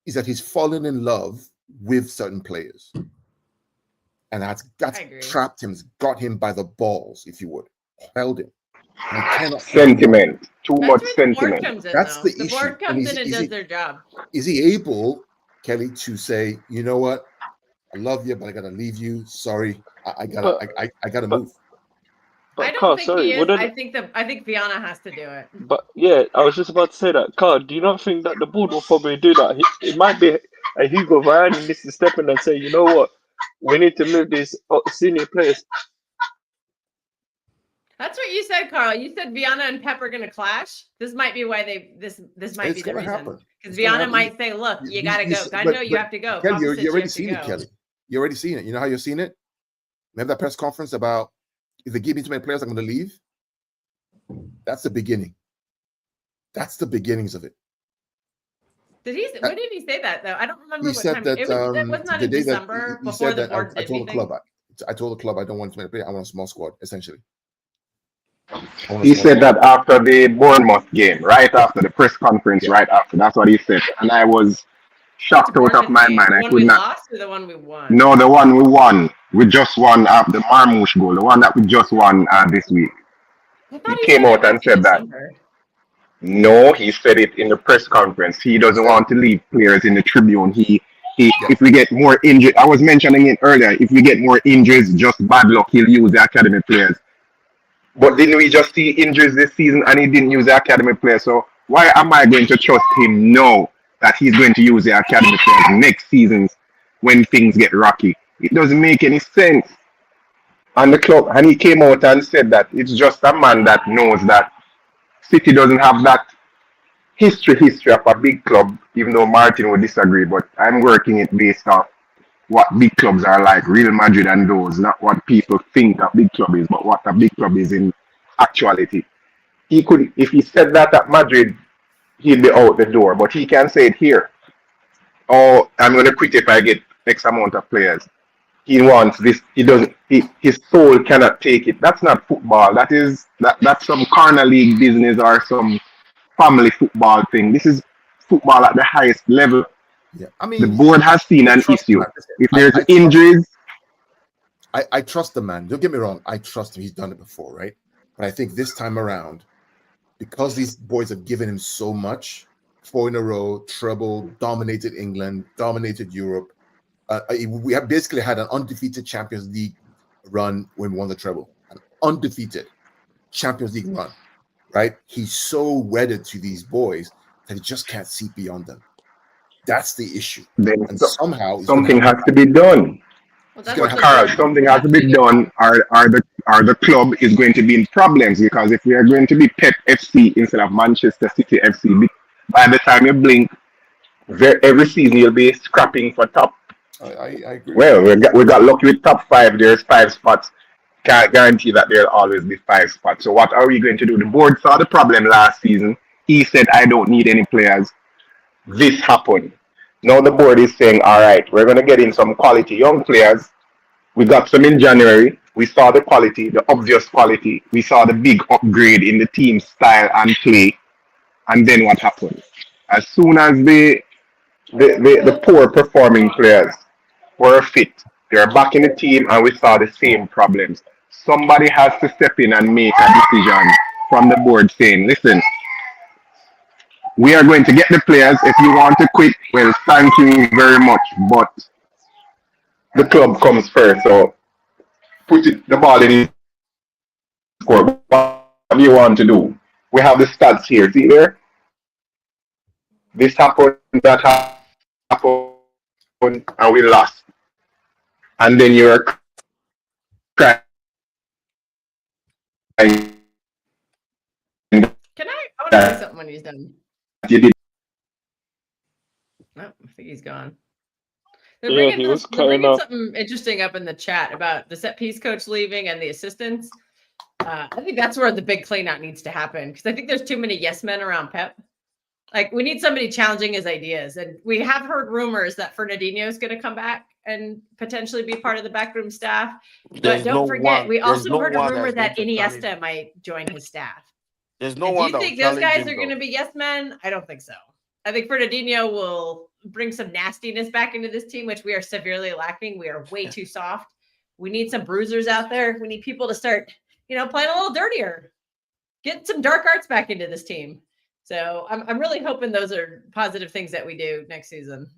is that he's fallen in love with certain players. And that's trapped him, got him by the balls, if you would. Held him. Sentiment. Too much sentiment. That's the issue. The board comes in and does their job. Is he able, Kelly, to say, you know what? I love you, but I gotta leave you. Sorry. I gotta move. I don't think he is. I think Viana has to do it. But yeah, I was just about to say that. Carl, do you not think that the board will probably do that? It might be a Hugo Varane needs to step in and say, you know what? We need to move these senior players. That's what you said, Carl. You said Viana and Pep are going to clash. This might be why this might be the reason. Because Viana might say, "Look, you got to go. I know you have to go." Kelly, you're already seeing it, Kelly. You're already seeing it. You know how you're seeing it? Remember that press conference about if they give me too many players, I'm going to leave? That's the beginning. That's the beginnings of it. When did he say that, though? I don't remember what time. It was not in December before the board did anything. I told the club I don't want too many players. I want a small squad, essentially. He said that after the Bournemouth game, right after the press conference, right after. That's what he said. And I was shocked out of my mind. I could not. Lost or the one we won? No, the one we won. We just won after the Marmoush goal. The one that we just won this week. He came out and said that. No, he said it in the press conference. He doesn't want to leave players in the Tribune. If we get more injured, I was mentioning it earlier. If we get more injuries, just bad luck. He'll use the academy players. But didn't we just see injuries this season and he didn't use the academy players? So why am I going to trust him now that he's going to use the academy players next seasons when things get rocky? It doesn't make any sense. And the club, and he came out and said that it's just a man that knows that City doesn't have that history of a big club, even though Martin would disagree, but I'm working it based off what big clubs are like, Real Madrid and those, not what people think a big club is, but what a big club is in actuality. He could, if he said that at Madrid, he'd be out the door, but he can say it here. Oh, I'm going to quit if I get X amount of players. He wants this, he doesn't, his soul cannot take it. That's not football. That's some corner league business or some family football thing. This is football at the highest level. Yeah, I mean, the board has seen an issue. If there's injuries, I trust the man. Don't get me wrong. I trust him. He's done it before, right? But I think this time around, because these boys have given him so much, 4 in a row, treble, dominated England, dominated Europe. We have basically had an undefeated Champions League run when we won the treble. An undefeated Champions League run, right? He's so wedded to these boys that he just can't see beyond them. That's the issue. Then and somehow something has to be done. Carl, something has to be done, or the club is going to be in problems, because if we are going to be Pep FC instead of Manchester City FC, by the time you blink, every season you'll be scrapping for top. I agree. Well, we got lucky with top 5. There's 5 spots. Can't guarantee that there'll always be 5 spots. So what are we going to do? The board saw the problem last season. He said, I don't need any players. This happened. Now the board is saying, all right, we're going to get in some quality young players. We got some in January. We saw the quality, the obvious quality. We saw the big upgrade in the team style and play. And then what happened? As soon as the poor performing players were fit. They're back in the team, and we saw the same problems. Somebody has to step in and make a decision from the board saying, listen, we are going to get the players. If you want to quit, well, thank you very much. But the club comes first. So put the ball in his court. What do you want to do? We have the stats here. See there? This happened, that happened, and we lost. And then you're crying. Can I want to say something when he's done. You did. Oh, I think he's gone. They're Yeah, he was cutting bringing off. something interesting up in the chat about the set piece coach leaving and the assistants. I think that's where the big clean out needs to happen, because I think there's too many yes men around Pep. Like, we need somebody challenging his ideas. And we have heard rumors that Fernandinho is going to come back and potentially be part of the backroom staff. But don't forget, we also heard a rumor that Iniesta might join his staff. There's no And do one you that think will those challenge guys him, are going to though. be yes men? I don't think so. I think Fernandinho will bring some nastiness back into this team, which we are severely lacking. We are way too soft. We need some bruisers out there. We need people to start, playing a little dirtier. Get some dark arts back into this team. So I'm really hoping those are positive things that we do next season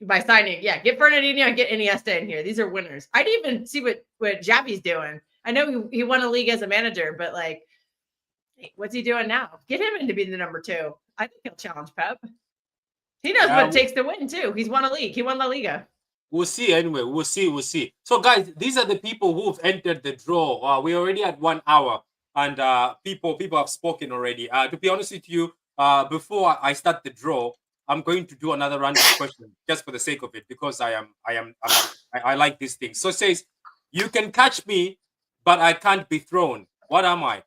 by signing. Yeah, get Fernandinho and get Iniesta in here. These are winners. I didn't even see what Xavi's doing. I know he won a league as a manager, but like, what's he doing now? Get him in to be the number 2. I think he'll challenge Pep. He knows what it takes to win too. He's won a league. He won La Liga. We'll see anyway. We'll see. So, guys, these are the people who've entered the draw. We're already at 1 hour, and people have spoken already. To be honest with you, before I start the draw, I'm going to do another random question just for the sake of it, because I like these things. So it says, you can catch me, but I can't be thrown. What am I?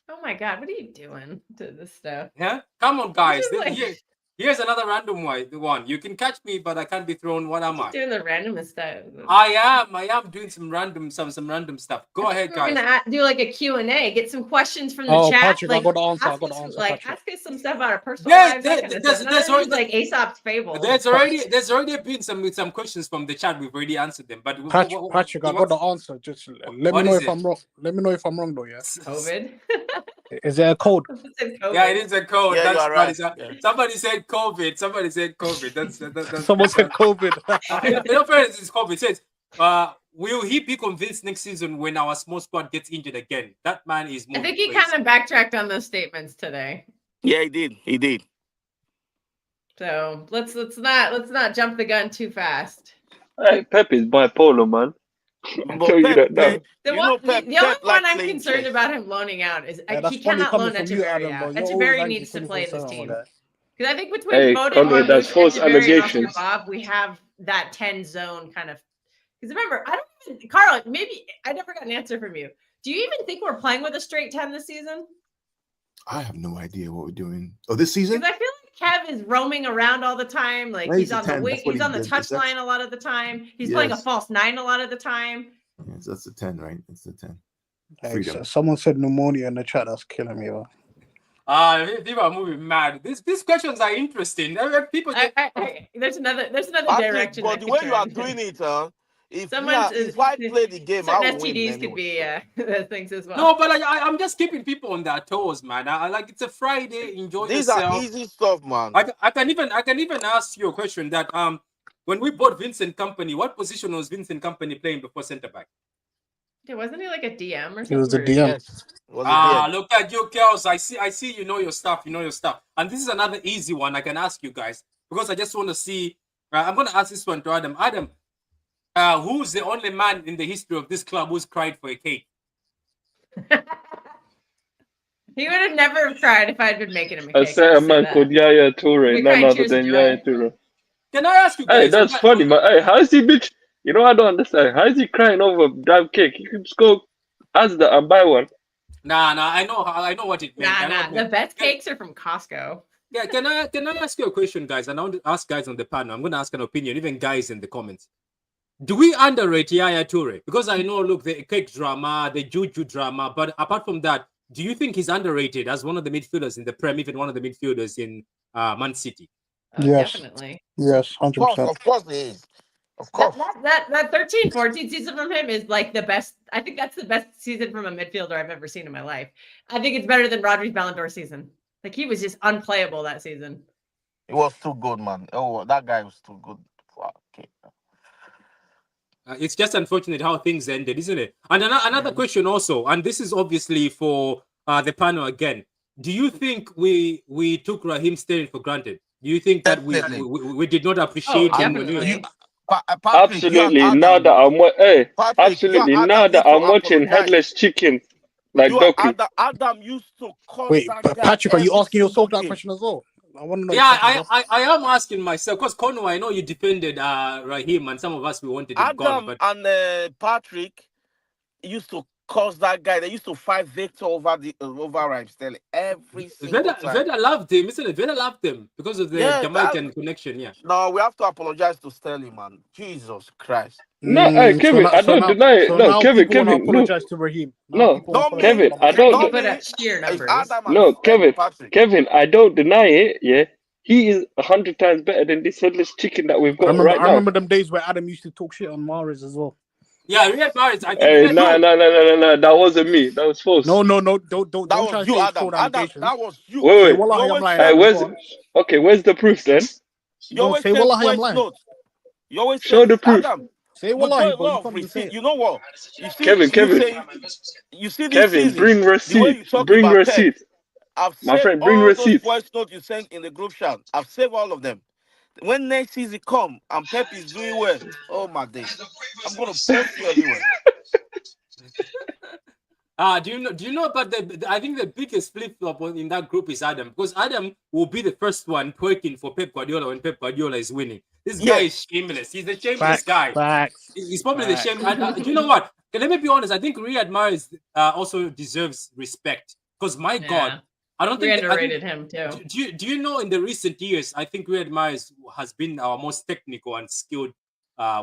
Oh my God, what are you doing to this stuff? Yeah, come on, guys. Like... Here's another random one. You can catch me, but I can't be thrown. What am I? Doing the randomest stuff. I am doing some random stuff. Go ahead, guys. We're gonna do like a Q&A. Get some questions from the chat. Patrick, like, I got the answer. Ask us some stuff about our personal lives. There's already, like Aesop's fable. There's already been some questions from the chat. We've already answered them. But Patrick, I got the answer. Just let me know if I'm wrong. Let me know if I'm wrong, though. Yeah. COVID. Is there a code? Yeah, it is a code. Yeah, That's right. Somebody said COVID. Somebody said COVID. That's Someone said COVID. In fairness, it's COVID. It says, will he be convinced next season when our small squad gets injured again? That man is. I think he kind of backtracked on those statements today. Yeah, he did. So let's not jump the gun too fast. Hey, Pep is bipolar, man. The only one I'm concerned about him loaning out is he cannot loan Echeverri out. Echeverri needs to play in this team. Because I think between Foden, that's false allegations. Bob, we have that 10 zone kind of. Because remember, Carl, maybe I never got an answer from you. Do you even think we're playing with a straight 10 this season? I have no idea what we're doing. Oh, this season? Because I feel like Kev is roaming around all the time. Like he's on the wing, he's on the touchline a lot of the time. He's playing a false 9 a lot of the time. Yes, that's the 10, right? It's the 10. Hey, so someone said pneumonia in the chat. That's killing me. People are moving mad. These questions are interesting. People. There's another direction. But the way you are doing it, if I play the game, I will win. STDs could be things as well. No, but I'm just keeping people on their toes, man. I like it's a Friday. Enjoy These yourself. are easy stuff, man. I can even ask you a question that when we bought Vincent Company, what position was Vincent Company playing before centre back? Yeah, wasn't he like a DM or something? He was a DM. Yes. Look at you, Kels. I see. You know your stuff. And this is another easy one I can ask you guys, because I just want to see. I'm going to ask this one to Adam. Adam, who's the only man in the history of this club who's cried for a cake? He would have never cried if I'd been making him a cake. I say a man called Yaya Toure, none other than Yaya Toure. Can I ask you guys? Hey, that's funny, man. Hey, how is he, bitch? You know, I don't understand. How is he crying over damn cake? He could just go ask that and buy one. Nah. I know what it means. Nah. The best cakes are from Costco. Yeah, can I ask you a question, guys? And I want to ask guys on the panel. I'm going to ask an opinion, even guys in the comments. Do we underrate Yaya Toure? Because I know, look, the cake drama, the juju drama, but apart from that, do you think he's underrated as one of the midfielders in the Prem, even one of the midfielders in Man City? Yes. Definitely. Yes, 100%. Of course he is. Of course. That 13-14 season from him is like the best. I think that's the best season from a midfielder I've ever seen in my life. I think it's better than Rodri's Ballon d'Or season. Like he was just unplayable that season. It was too good, man. Oh, that guy was too good. Okay. It's just unfortunate how things ended, isn't it? And another question also, and this is obviously for the panel again. Do you think we took Raheem Sterling for granted? Do you think that Definitely. we did not appreciate him? definitely. Patrick, Absolutely. you and Now Adam, that I'm Patrick, absolutely you and now Adam that need to I'm watching apologize. Headless Chicken like You and Doku. Adam used to call Wait, that but guy Patrick, are you every asking yourself single that game. question as well? I want to know. Yeah, if Patrick's asking- I am asking myself because Conway, I know you defended Raheem, and some of us we wanted him gone, Adam but and Patrick used to cause that guy. They used to fight Victor over Raheem Sterling every single time. Veda loved him, isn't it? Veda loved him because of the Yeah, Jamaican connection. Yeah. No, we have to apologize to Sterling, man. Jesus Christ. No, hey, so Kevin, now, I so don't now, deny it. so No, now Kevin, people want to Kevin, no, apologize to Raheem. Now no, people want Not to apologize me. Kevin, to I Raheem. don't. He Not put me. up sheer It's numbers. Adam No, and Patrick. Kevin, I don't deny it. Yeah, he is 100 times better than this Headless Chicken that we've I got remember, right I now. remember them days where Adam used to talk shit on Mahrez as well. Yeah, Riyad Mahrez. I think Hey, no, that wasn't me. That was false. No, don't That try was to you, say it's Adam. fraud Adam, allegations. that was you. Wait, Say wait. wallahi I'm always lying. said, Adam, Where's go on. okay? Where's the proof then? you No, always say said wallahi I'm voice lying. note. You always Show said, the proof. Adam, Say we got wallahi, a bro. You lot of can't even say receipt. it. You know what? You see, Kevin, you see this Kevin, season, bring the way receipt. you talk Bring about Pep, receipt. I've My saved friend, bring all those receipt. voice notes you sent in the group chat. I've saved all of them. When next season come and Pep is doing well, oh my days, I'm gonna post you everywhere. Do you know about I think the biggest flip flop in that group is Adam, because Adam will be the first one twerking for Pep Guardiola when Pep Guardiola is winning. This guy is shameless. He's the shameless guy. Facts. He's probably the shame. Do you know what? Okay, let me be honest. I think Riyad Mahrez also deserves respect because my God, I don't We think underrated him too. Do you know in the recent years, I think Riyad Mahrez has been our most technical and skilled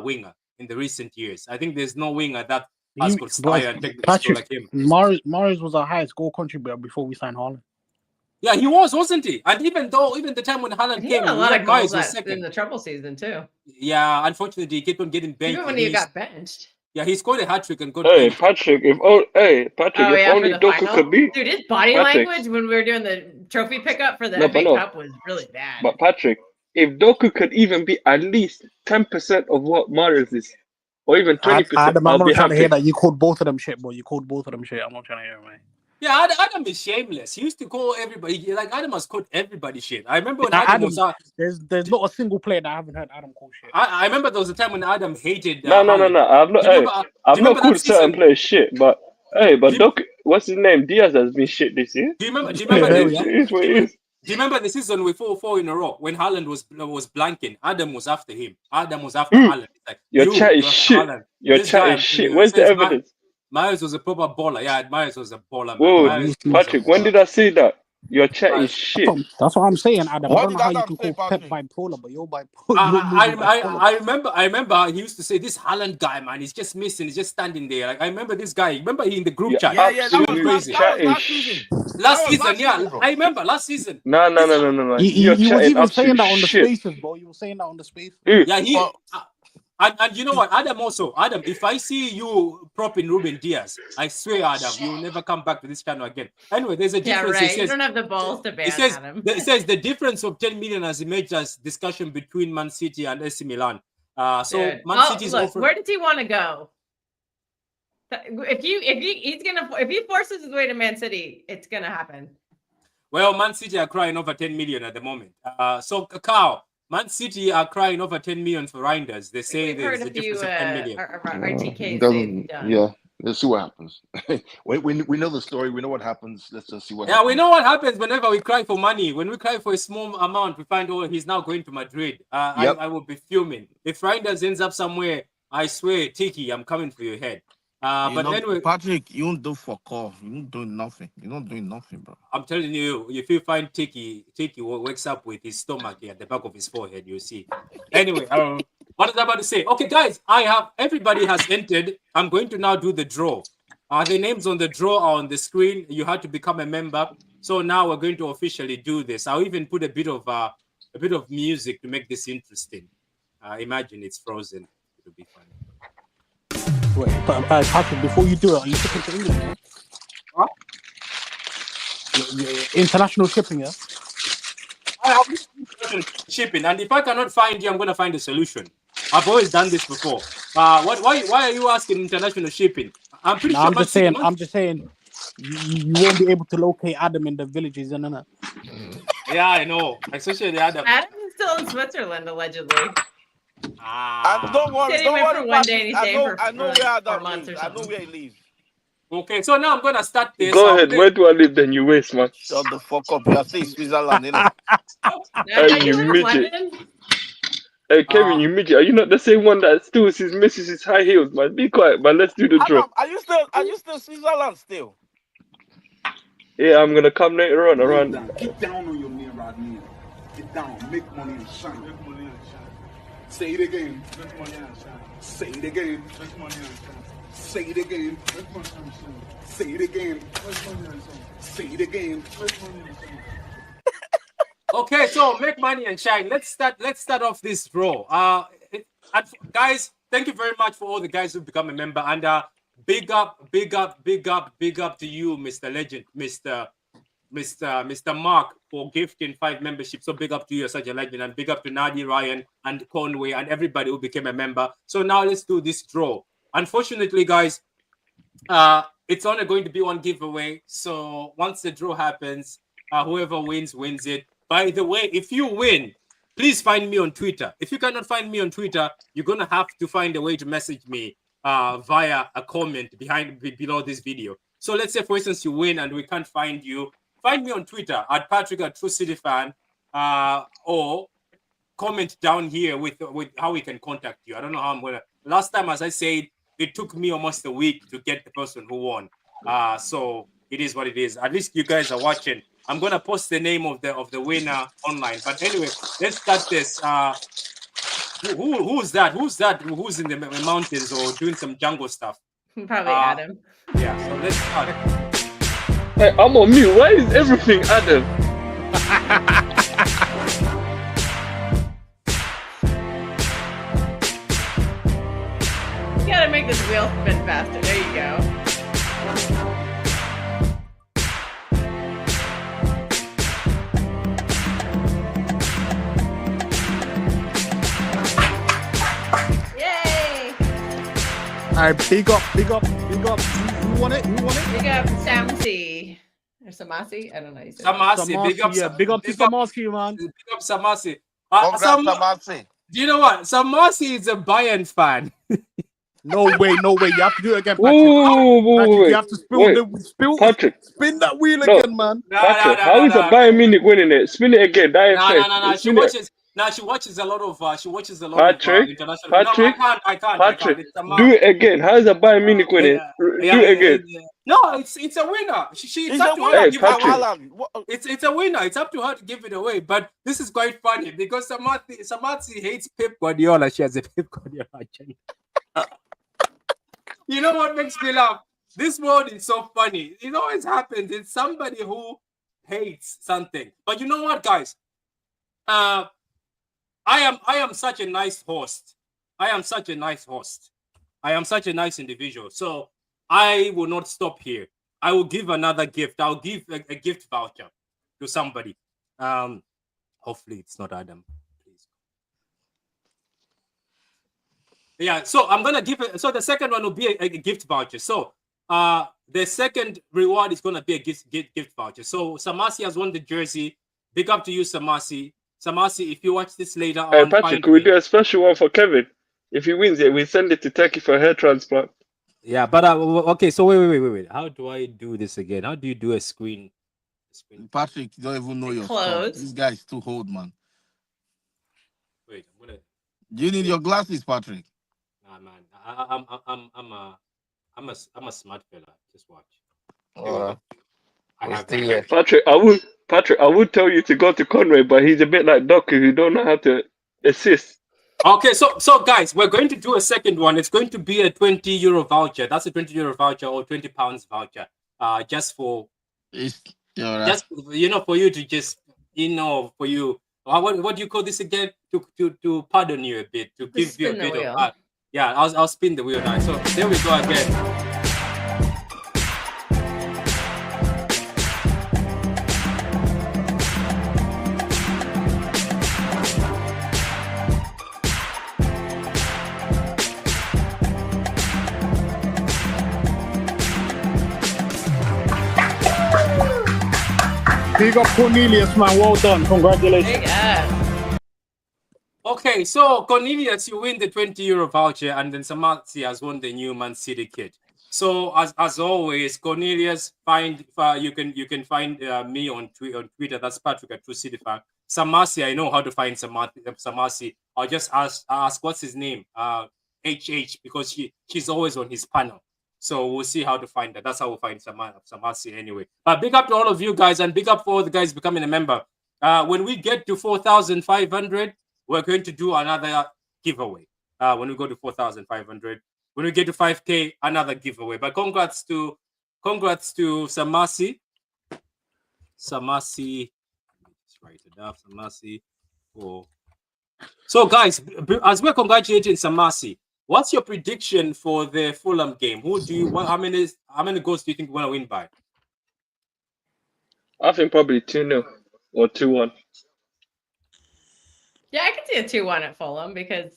winger in the recent years. I think there's no winger that has got style and technical skill like him. Mahrez was our highest goal contributor before we signed Haaland. Yeah, he wasn't he? And even the time when Haaland He came, had a lot of goals was second in the trouble season too. Yeah, unfortunately, he kept on getting benched. Even when he got benched. Yeah, he scored a hat trick and got Hey, benched. Patrick, if only Doku could be. Dude, his body Patrick. language when we were doing the trophy pickup for the No, FA but no. Cup was really bad. But Patrick, if Doku could even be at least 10% of what Mahrez is, or even 20%, Adam, I'm I'll not be trying to hear happy. that. You called both of them shit, bro. You called both of them shit. I'm not trying to hear it, man. Yeah, Adam is shameless. He used to call everybody, like Adam has called everybody shit. I remember when Now, Adam was out. There's not a single player that I haven't heard Adam call shit. I remember there was a time when Adam hated. No. Haaland. I've not that called certain season? players shit, but Doku, what's his name? Diaz has been shit this year. Do you remember? Do you It remember? is what it is. Do you remember the season with 4-4 in a row when Haaland was blanking? Adam was after him. Adam was after Haaland. Like, Your chat is you're shit. Haaland. Your This chat guy, is shit. he Where's the says evidence? Myers was a proper baller. Yeah, Myers was a baller, man. Whoa, Myers was Patrick, a when baller. did I say that? Your chat is shit. That's what I'm saying, Adam. I What don't did know how you Adam can say, call Pep Patrick? bipolar, but you're bipolar. I remember he used to say this Haaland guy, man, he's just missing, he's just standing there. Like I remember this guy. Remember he in the group chat? Yeah, that was crazy. last season. Last season, bro. I remember last season. No. Your He chat was is even saying absolute that on the shit. spaces, bro. You were saying that on the spaces. Dude, Yeah, and you know what, Adam, if I see you propping Ruben Diaz, I swear, Adam, you will never come back to this channel again. Anyway, there's a difference. Yeah, right. You don't have the balls to ban Adam. It says the difference of 10 million has emerged as discussion between Man City and AC Milan. Man City's look, where does he want to go? If he forces his way to Man City, it's gonna happen. Well, Man City are crying over 10 million at the moment. So Carl, Man City are crying over 10 million for Reinders. They say there's a difference of 10 million. Yeah, let's see what happens. we know the story. We know what happens. Let's just see what Yeah, happens. we know what happens whenever we cry for money. When we cry for a small amount, we find, he's now going to Madrid. Yep. I will be fuming. If Reinders ends up somewhere, I swear, Tiki, I'm coming for your head. Anyway, Patrick, you don't do fuck all. You don't do nothing. You're not doing nothing, bro. I'm telling you, if you find Tiki wakes up with his stomach here at the back of his forehead, you'll see. Anyway, what was I about to say? Okay, guys, everybody has entered. I'm going to now do the draw. The names on the draw are on the screen. You had to become a member. So now we're going to officially do this. I'll even put a bit of music to make this interesting. Imagine it's frozen. It'll be fun. Wait, Patrick, before you do it, are you shipping to England? Yeah? What? International shipping, yeah? Shipping, and if I cannot find you, I'm gonna find a solution. I've always done this before. Why are you asking international shipping? I'm pretty sure. I'm just saying. You won't be able to locate Adam in the villages, and Yeah, I know. Especially Adam. Adam is still in Switzerland, allegedly. And don't worry, Said he went for one day and Patrick. he I stayed know, for I know where 4 Adam months lives. or I know something. where he lives. Okay, so now I'm gonna start this. Go ahead. Where do I live? Then you waste, man. Shut the fuck up. You are still in Switzerland, innit? Now, don't you you live in midget. London? Hey, Kevin, you midget. Are you not the same one that still sees misses his high heels, man? Be quiet, man. Let's do the draw. Adam, are you still Switzerland still? Yeah, I'm gonna come later on around. Get down on your knee right now. Get down. Make money and shine. Make money and shine. Say it again. Make money and shine. Say it again. Make money and shine. Say it again. Make money and shine. Say it again. Make money and shine. Say it again. Make money and shine. Okay, so make money and shine. Let's start off this draw. Guys, thank you very much for all the guys who've become a member, and big up to you, Mr. Legend, Mr. Mark, for gifting 5 memberships. So big up to you, you're such a legend, and big up to Nadi, Ryan, and Conway, and everybody who became a member. So now let's do this draw. Unfortunately, guys, it's only going to be one giveaway. So once the draw happens, whoever wins it. By the way, if you win, please find me on Twitter. If you cannot find me on Twitter, you're gonna have to find a way to message me via a comment below this video. So let's say, for instance, you win and we can't find you. Find me on Twitter at Patrick@TrueCityFan, or comment down here with how we can contact you. I don't know how I'm gonna. Last time, as I said, it took me almost a week to get the person who won. So it is what it is. At least you guys are watching. I'm gonna post the name of the winner online. But anyway, let's start this. Who's that? Who's in the mountains or doing some jungle stuff? Probably Adam. Yeah. So let's start. Hey, I'm on mute. Why is everything Adam? You gotta make this wheel spin faster. There you go. Yay! Alright, big up. Who won it? Big up Samsi. Or Samasi? I don't know. Samasi, big up to Samasi, man. Big up Samasi. Samasi. Do you know what? Samasi is a Bayern fan. No way. You have to do it again, Patrick. Ooh, you have to Patrick. Spin that wheel again, man. Patrick, how is a Bayern Munich winning it? Spin it again. No. She watches a lot of international. Patrick, No, I can't. Patrick, It's do it again. How is a Bayern Munich winning? Do it again. No, it's a winner. It's up to her to give it away. It's a winner. It's up to her to give it away. But this is quite funny because Samati hates Pep Guardiola. She has a Pep Guardiola agenda. You know what makes me laugh? This world is so funny. It always happens. It's somebody who hates something. But you know what, guys? I am such a nice host. I am such a nice individual. So I will not stop here. I will give another gift. I'll give a gift voucher to somebody. Hopefully it's not Adam. Please. Yeah, so I'm gonna give it. So the second one will be a gift voucher. So the second reward is gonna be a gift voucher. So Samasi has won the jersey. Big up to you, Samasi. Samasi, if you watch this later Hey, on, Patrick, can we do a special one for Kevin? If he wins it, we send it to Turkey for a hair transplant. Yeah, but okay. So wait. How do I do this again? How do you do a screen? Patrick, you don't even know your stuff. This guy is too old, man. Wait, I'm gonna. Do you need your glasses, Patrick? Nah, man. I'm a smart fella. Just watch. Patrick, I would tell you to go to Conway, but he's a bit like Doc who don't know how to assist. Okay, so guys, we're going to do a second one. It's going to be a €20 voucher. That's a €20 voucher or £20 voucher. Just for just for you to just for you. What do you call this again? To pardon you a bit, to give you a bit of Yeah, I'll spin the wheel now. So there we go again. Big up Cornelius, man. Well done. Congratulations. Yeah. Okay, so Cornelius, you win the 20 euro voucher, and then Samantha has won the new Man City kit. So as always, Cornelius, you can find me on Twitter. That's Patrick at True City Fan. Samasi, I know how to find Samasi. I'll just ask what's his name, HH, because she's always on his panel. So we'll see how to find that. That's how we'll find Samasi anyway. But big up to all of you guys, and big up for all the guys becoming a member. When we get to 4,500, we're going to do another giveaway. When we go to 4,500, when we get to 5K, another giveaway. But congrats to Samasi. Samasi, let's write it down. Samasi. So guys, as we're congratulating Samasi, what's your prediction for the Fulham game? How many goals do you think we're gonna win by? I think probably 2-0 or 2-1. Yeah, I can see a 2-1 at Fulham because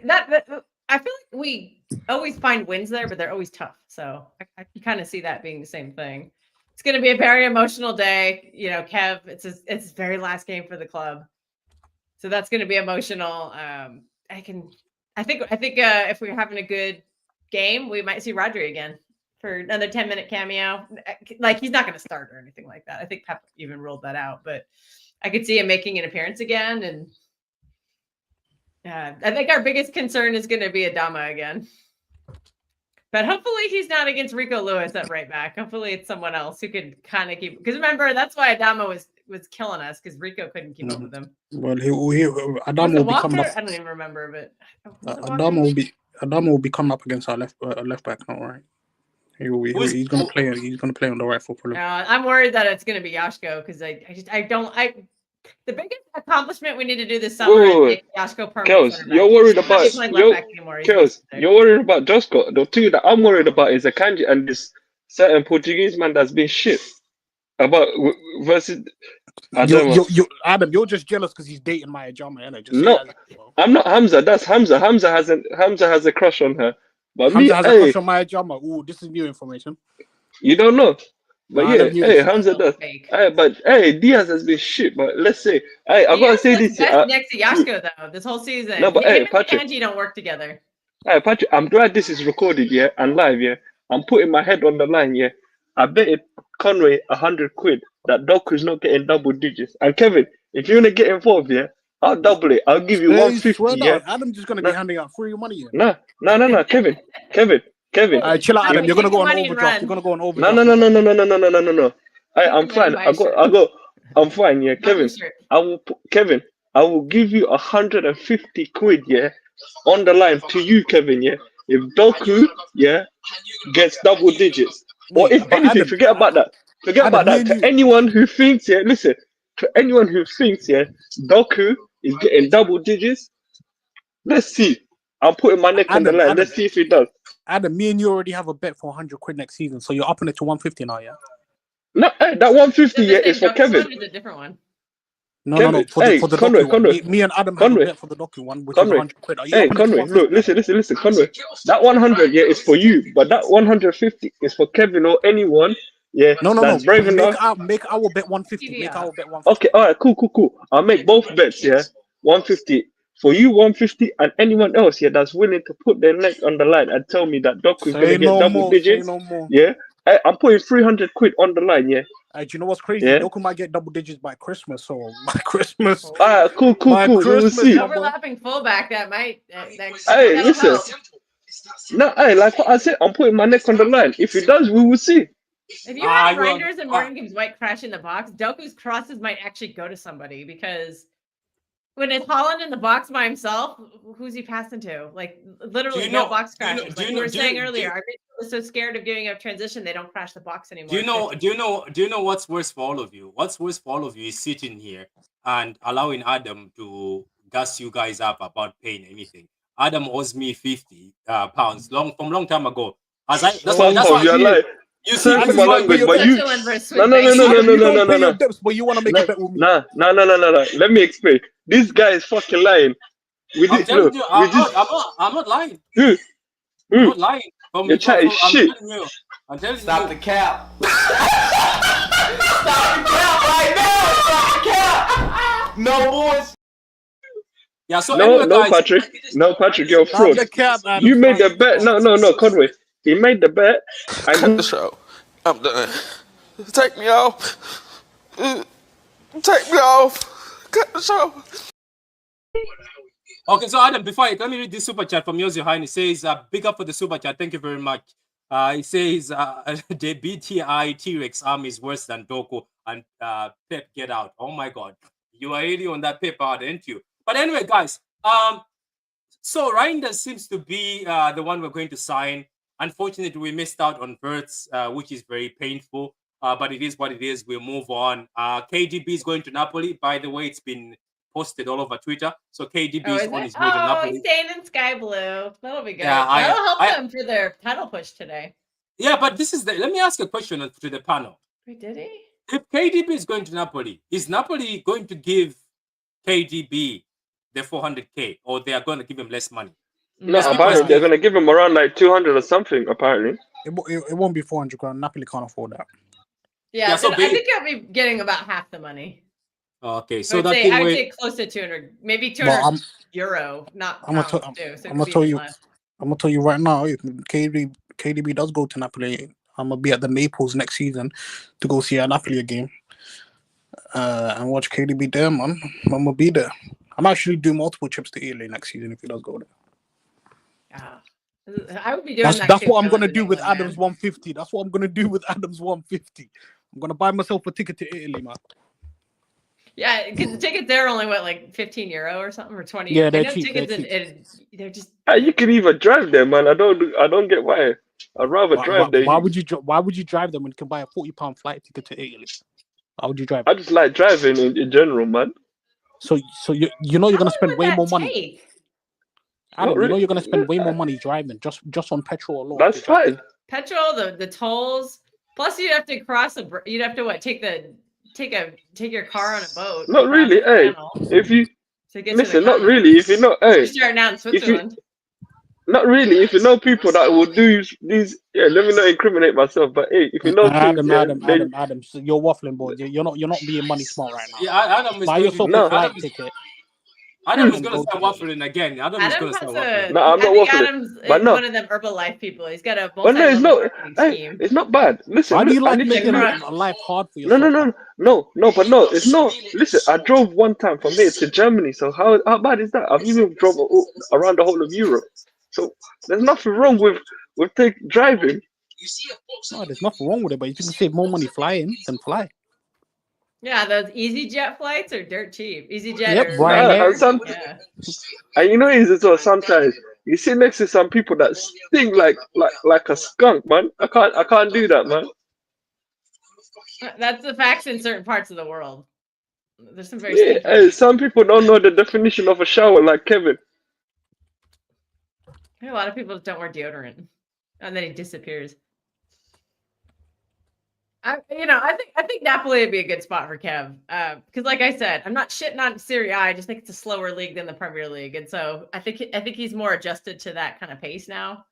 that I feel like we always find wins there, but they're always tough. So I can kind of see that being the same thing. It's going to be a very emotional day. You know, Kev, it's his very last game for the club. So that's going to be emotional. I think if we're having a good game, we might see Rodri again for another 10-minute cameo. Like, he's not going to start or anything like that. I think Pep even ruled that out, but I could see him making an appearance again. And I think our biggest concern is going to be Adama again. But hopefully he's not against Rico Lewis at right back. Hopefully it's someone else who could kind of keep. Because remember, that's why Adama was killing us, because Rico couldn't keep up with him. Well, Adama will be coming up. I don't even remember, but Adama will be coming up against our left back now, right? He's gonna play. He's gonna play on the right foot. I'm worried that it's gonna be Yashko, because the biggest accomplishment we need to do this summer is make Yashko permanent. Kels, you're worried about you're worried about Josko. The two that I'm worried about is Akanji and this certain Portuguese man that's been shit about versus. Adam, you're just jealous because he's dating Maya Jama, innit? No, I'm not Hamza. That's Hamza. Hamza has a crush on her. But Hamza has a crush on Maya Jama. Ooh, this is new information. You don't know. But Hamza does. But Diaz has been shit. But let's say, I gotta say this. Next to Yashko though, this whole season. No, but Patrick and Kanji don't work together. Hey, Patrick, I'm glad this is recorded, yeah, and live, yeah. I'm putting my head on the line, yeah. I betted Conway 100 quid that Doku's not getting double digits. And Kevin, if you're gonna get involved, yeah, I'll double it. I'll give you 150. Yeah. Adam's just gonna be handing out free money. Yeah. No, Kevin. Chill out, Adam. You're gonna go on overdraft. You're gonna go on overdraft. No. I'm fine. I'm fine. Yeah, Kevin. I will give you 150 quid. Yeah, on the line to you, Kevin. Yeah, if Doku, yeah, gets double digits, or if anything, forget about that. To anyone who thinks, yeah, listen. To anyone who thinks, yeah, Doku is getting double digits, let's see. I'm putting my neck on the line. Let's see if he does. Adam, me and you already have a bet for 100 quid next season, so you're upping it to 150 now, yeah? No, that 150 is for Kevin. Is a different one. No, for the Conway, docu one. Me and Adam have a bet for the docu one, which is 100 quid. Are you Conway, look, listen, Conway. That 100, yeah, is for you, but that 150 is for Kevin or anyone. Yeah, no. Brave enough. Make our bet 150. Make our bet 150. Okay, all right, cool. I'll make both bets, yeah, 150 for you, 150, and anyone else, yeah, that's willing to put their neck on the line and tell me that Doku's gonna get double digits. Yeah, I'm putting 300 quid on the line, yeah. Do you know what's crazy? Yeah? Doku might get double digits by Christmas, so by Christmas. All right, cool. We'll see. Overlapping fullback, that might. Hey, listen. No, like what I said, I'm putting my neck on the line. If it does, we will see. If you have Reinders and Morgan Gibbs White crash in the box, Doku's crosses might actually go to somebody, because when it's Holland in the box by himself, who's he passing to? Like, literally no box crashes. Like we were saying earlier, our midfield is so scared of giving up transition, they don't crash the box anymore. Do you know what's worse for all of you? What's worse for all of you is sitting here and allowing Adam to gas you guys up about paying anything. Adam owes me 50 pounds from long time ago. That's Fuck why off, you're lying. you see, Sorry this for is my why language, we but you. Switzerland versus No, Swiss no, no, bank. no, no, Adam, no, you no, don't no, pay no, your no. debts, but you want to make a bet with me. No. Let me explain. This guy is fucking lying. I'm telling you, I'm not lying. I'm not lying. You're chatting shit. I'm telling Stop you. the cap. Stop the cap right now. Stop the cap. No boys. Yeah, so anyway, guys. Patrick, you're a Stop fraud. the cap, Adam. You made the bet. No, Conway. He made the bet. Cut the show. I'm done. Take me off. Take me off. Cut the show. Okay, so Adam, let me read this super chat from Yosi Hein. It says, big up for the super chat. Thank you very much. It says, the BTI T-Rex army is worse than Doku and Pep get out. Oh my God. You are really on that paper, aren't you? But anyway, guys, so Reinders seems to be the one we're going to sign. Unfortunately, we missed out on Verts, which is very painful. But it is what it is. We'll move on. KDB is going to Napoli. By the way, it's been posted all over Twitter. So KDB is on his way to Napoli. He's staying in Sky Blue. That'll be good. Yeah, That'll help them for their title push today. Yeah, but let me ask a question to the panel. Wait, did he? If KDB is going to Napoli, is Napoli going to give KDB the 400k, or they are going to give him less money? No, apparently they're going to give him around like 200 or something. Apparently, it won't be 400 grand. Napoli can't afford that. Yeah, so I think I'll be getting about half the money. Okay, so I would say close to 200, maybe 200 euro, not pounds too. So I'm gonna tell you right now, if KDB does go to Napoli, I'm gonna be at the Naples next season to go see a Napoli game and watch KDB there, man. I'm gonna be there. I'm actually doing multiple trips to Italy next season if he does go there. I would be doing that. That's what I'm gonna do with Adams 150. That's what I'm gonna do with Adams 150. I'm gonna buy myself a ticket to Italy, man. Yeah, because the tickets there are only like 15 euro or something, or 20. Yeah, they're cheap. They're just. You can even drive there, man. I don't get why. I'd rather drive there. Why would you drive them when you can buy a £40 flight ticket to Italy? Why would you drive? I just like driving in general, man. So you know you're gonna spend way more money. Adam, you know you're gonna spend way more money driving just on petrol alone. That's fine. Petrol, the tolls, plus you'd have to cross you'd have to take your car on a boat. Not really, hey. If you listen, not really. If you know, hey. You're starting out in Switzerland. Not really. If you know people that will do these, let me not incriminate myself. But hey, if you know Adam, so you're waffling, boy. You're not being money smart right now. Yeah, Adam is buy yourself a flight ticket. Adam is going to start waffling again. Adam is going to start waffling. No, I'm not waffling. Adam's one of them Herbalife people. He's got a scheme. It's not bad. Listen, why do you like making life hard for yourself? No, it's not. Listen, I drove one time from here to Germany. So how bad is that? I've even drove around the whole of Europe. So there's nothing wrong with driving. No, there's nothing wrong with it, but you can save more money flying than fly. Yeah, those EasyJet flights are dirt cheap. EasyJet. Yep, Ryanair. And you know, it's as sometimes you sit next to some people that stink like a skunk, man. I can't do that, man. That's the facts in certain parts of the world. There's some very some people don't know the definition of a shower, like Kevin. A lot of people don't wear deodorant, and then he disappears. I think Napoli would be a good spot for Kev. Because like I said, I'm not shitting on Serie A. I just think it's a slower league than the Premier League, and so I think he's more adjusted to that kind of pace now.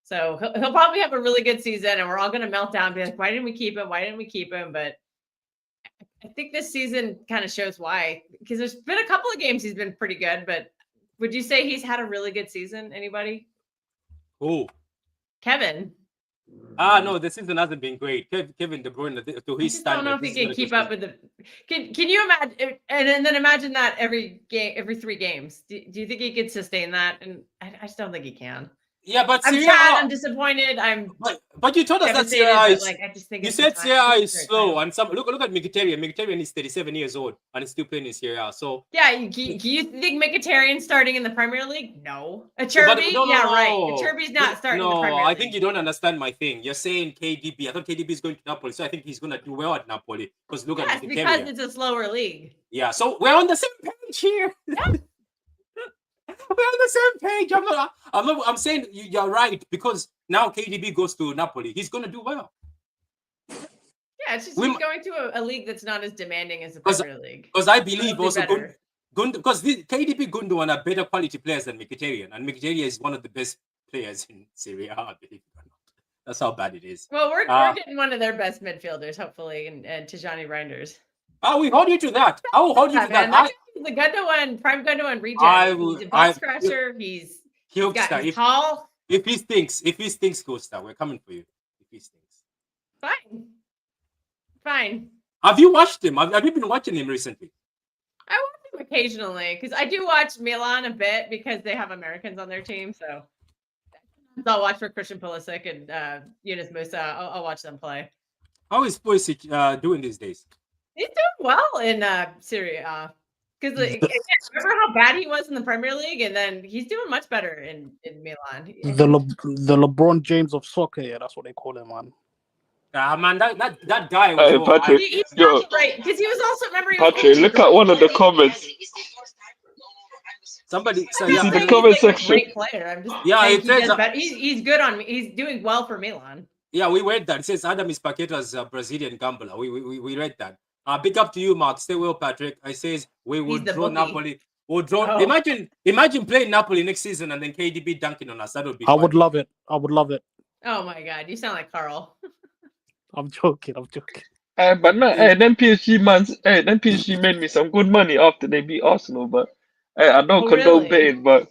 So he'll probably have a really good season, and we're all going to melt down, and be like, "Why didn't we keep him? Why didn't we keep him?" But I think this season kind of shows why. Because there's been a couple of games he's been pretty good, but would you say he's had a really good season? Anybody? Who? Kevin. No, the season hasn't been great. Kevin De Bruyne, to his standard. I don't know if he can keep up with the. Can you imagine? And then imagine that every 3 games. Do you think he could sustain that? And I just don't think he can. Yeah, but I'm sad. I'm disappointed. But you told us that Serie A is. I just think you said Serie A is slow, and look at Mkhitaryan. Mkhitaryan is 37 years old and he's still playing in Serie A. So yeah, you think Mkhitaryan starting in the Premier League? No. Acerbi? Right. Acerbi's not starting in the Premier League. I think you don't understand my thing. You're saying KDB. I thought KDB is going to Napoli, so I think he's going to do well at Napoli. Because look at Mkhitaryan. Because it's a slower league. Yeah, so we're on the same page here. Yeah. We're on the same page. I'm saying you're right, because now KDB goes to Napoli. He's going to do well. Yeah, it's just he's going to a league that's not as demanding as the Premier League. Because I believe also better. Because KDB, Gundogan are better quality players than Mkhitaryan, and Mkhitaryan is one of the best players in Serie A, I believe it or not. That's how bad it is. Well, we're getting one of their best midfielders, hopefully, and Tijani Reinders. We hold you to that. I will hold you to that. The Gundogan, prime Gundogan regen. He's a box scratcher. He's tall. If he stinks, Costa, we're coming for you. If he stinks. Fine. Have you watched him? Have you been watching him recently? I watch him occasionally, because I do watch Milan a bit because they have Americans on their team. So I'll watch for Christian Pulisic and Yunus Musa. I'll watch them play. How is Pulisic doing these days? He's doing well in Serie A. Because remember how bad he was in the Premier League, and then he's doing much better in Milan. The LeBron James of soccer, yeah, that's what they call him, man. Man, that guy. Patrick, he's not right, because he was also, remember, Patrick, look at one of the comments. Somebody said, in the comment section. Great player. I'm just he's good on me. He's doing well for Milan. Yeah, we read that. It says Adam is Paqueta's Brazilian gambler. We read that. Big up to you, Mark. Stay well, Patrick. I says we will draw Napoli. We'll draw. Oh. Imagine playing Napoli next season and then KDB dunking on us. That would be. I would love it. Oh my God, you sound like Carl. I'm joking. But no, then PSG made me some good money after they beat Arsenal. But I don't condone betting. But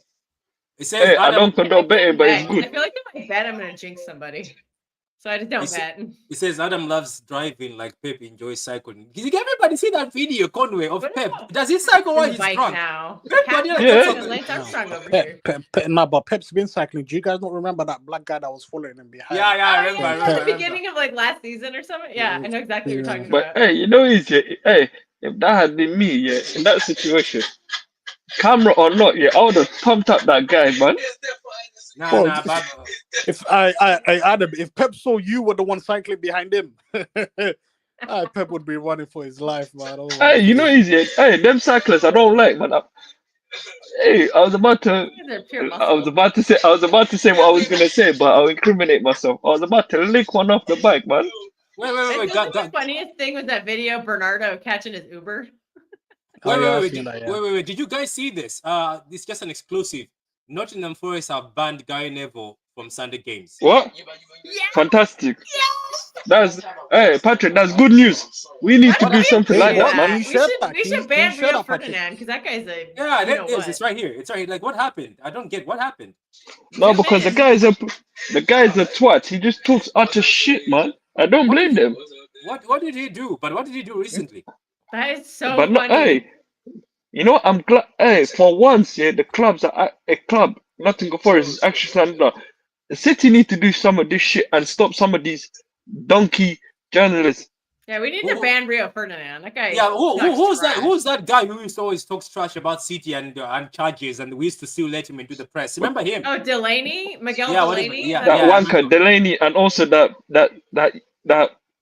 it says I don't condone betting, but it's good. I feel like if I bet, I'm gonna jinx somebody. So I just don't bet. It says Adam loves driving like Pep enjoys cycling. Did everybody see that video, Conway, of Pep? Does he cycle while he's drunk? Now. But Pep's been cycling. Do you guys not remember that black guy that was following him behind? Yeah, I remember. At the beginning of like last season or something. Yeah, I know exactly what you're talking about. But hey, you know, if that had been me, in that situation, camera or not, I would have pumped up that guy, man. If Pep saw you were the one cycling behind him, Pep would be running for his life, man. Oh, hey, you know, them cyclists I don't like, man. I was about to say what I was gonna say, but I'll incriminate myself. I was about to lick one off the bike, man. Wait. The funniest thing was that video Bernardo catching his Uber. Wait. Did you guys see this? This is just an exclusive. Nottingham Forest have banned Guy Neville from Sunday games. What? Yeah. Fantastic. Yeah. Patrick, that's good news. We need to do something like that, man. We should ban Rio Ferdinand, because that guy's a... It's right here. It's right here. Like, what happened? I don't get what happened. No, because the guy's a twat. He just talks utter shit, man. I don't blame them. What did he do? But what did he do recently? That is so funny. You know, I'm glad. Hey, for once, the clubs are a club. Nottingham Forest is actually standing up. The city need to do some of this shit and stop some of these donkey journalists. Yeah, we need to ban Rio Ferdinand. That guy. Yeah, who's that? Who's that guy who used to always talks trash about City and charges, and we used to still let him into the press? Remember him? Oh, Delaney, Miguel Delaney. Wanker Delaney, and also that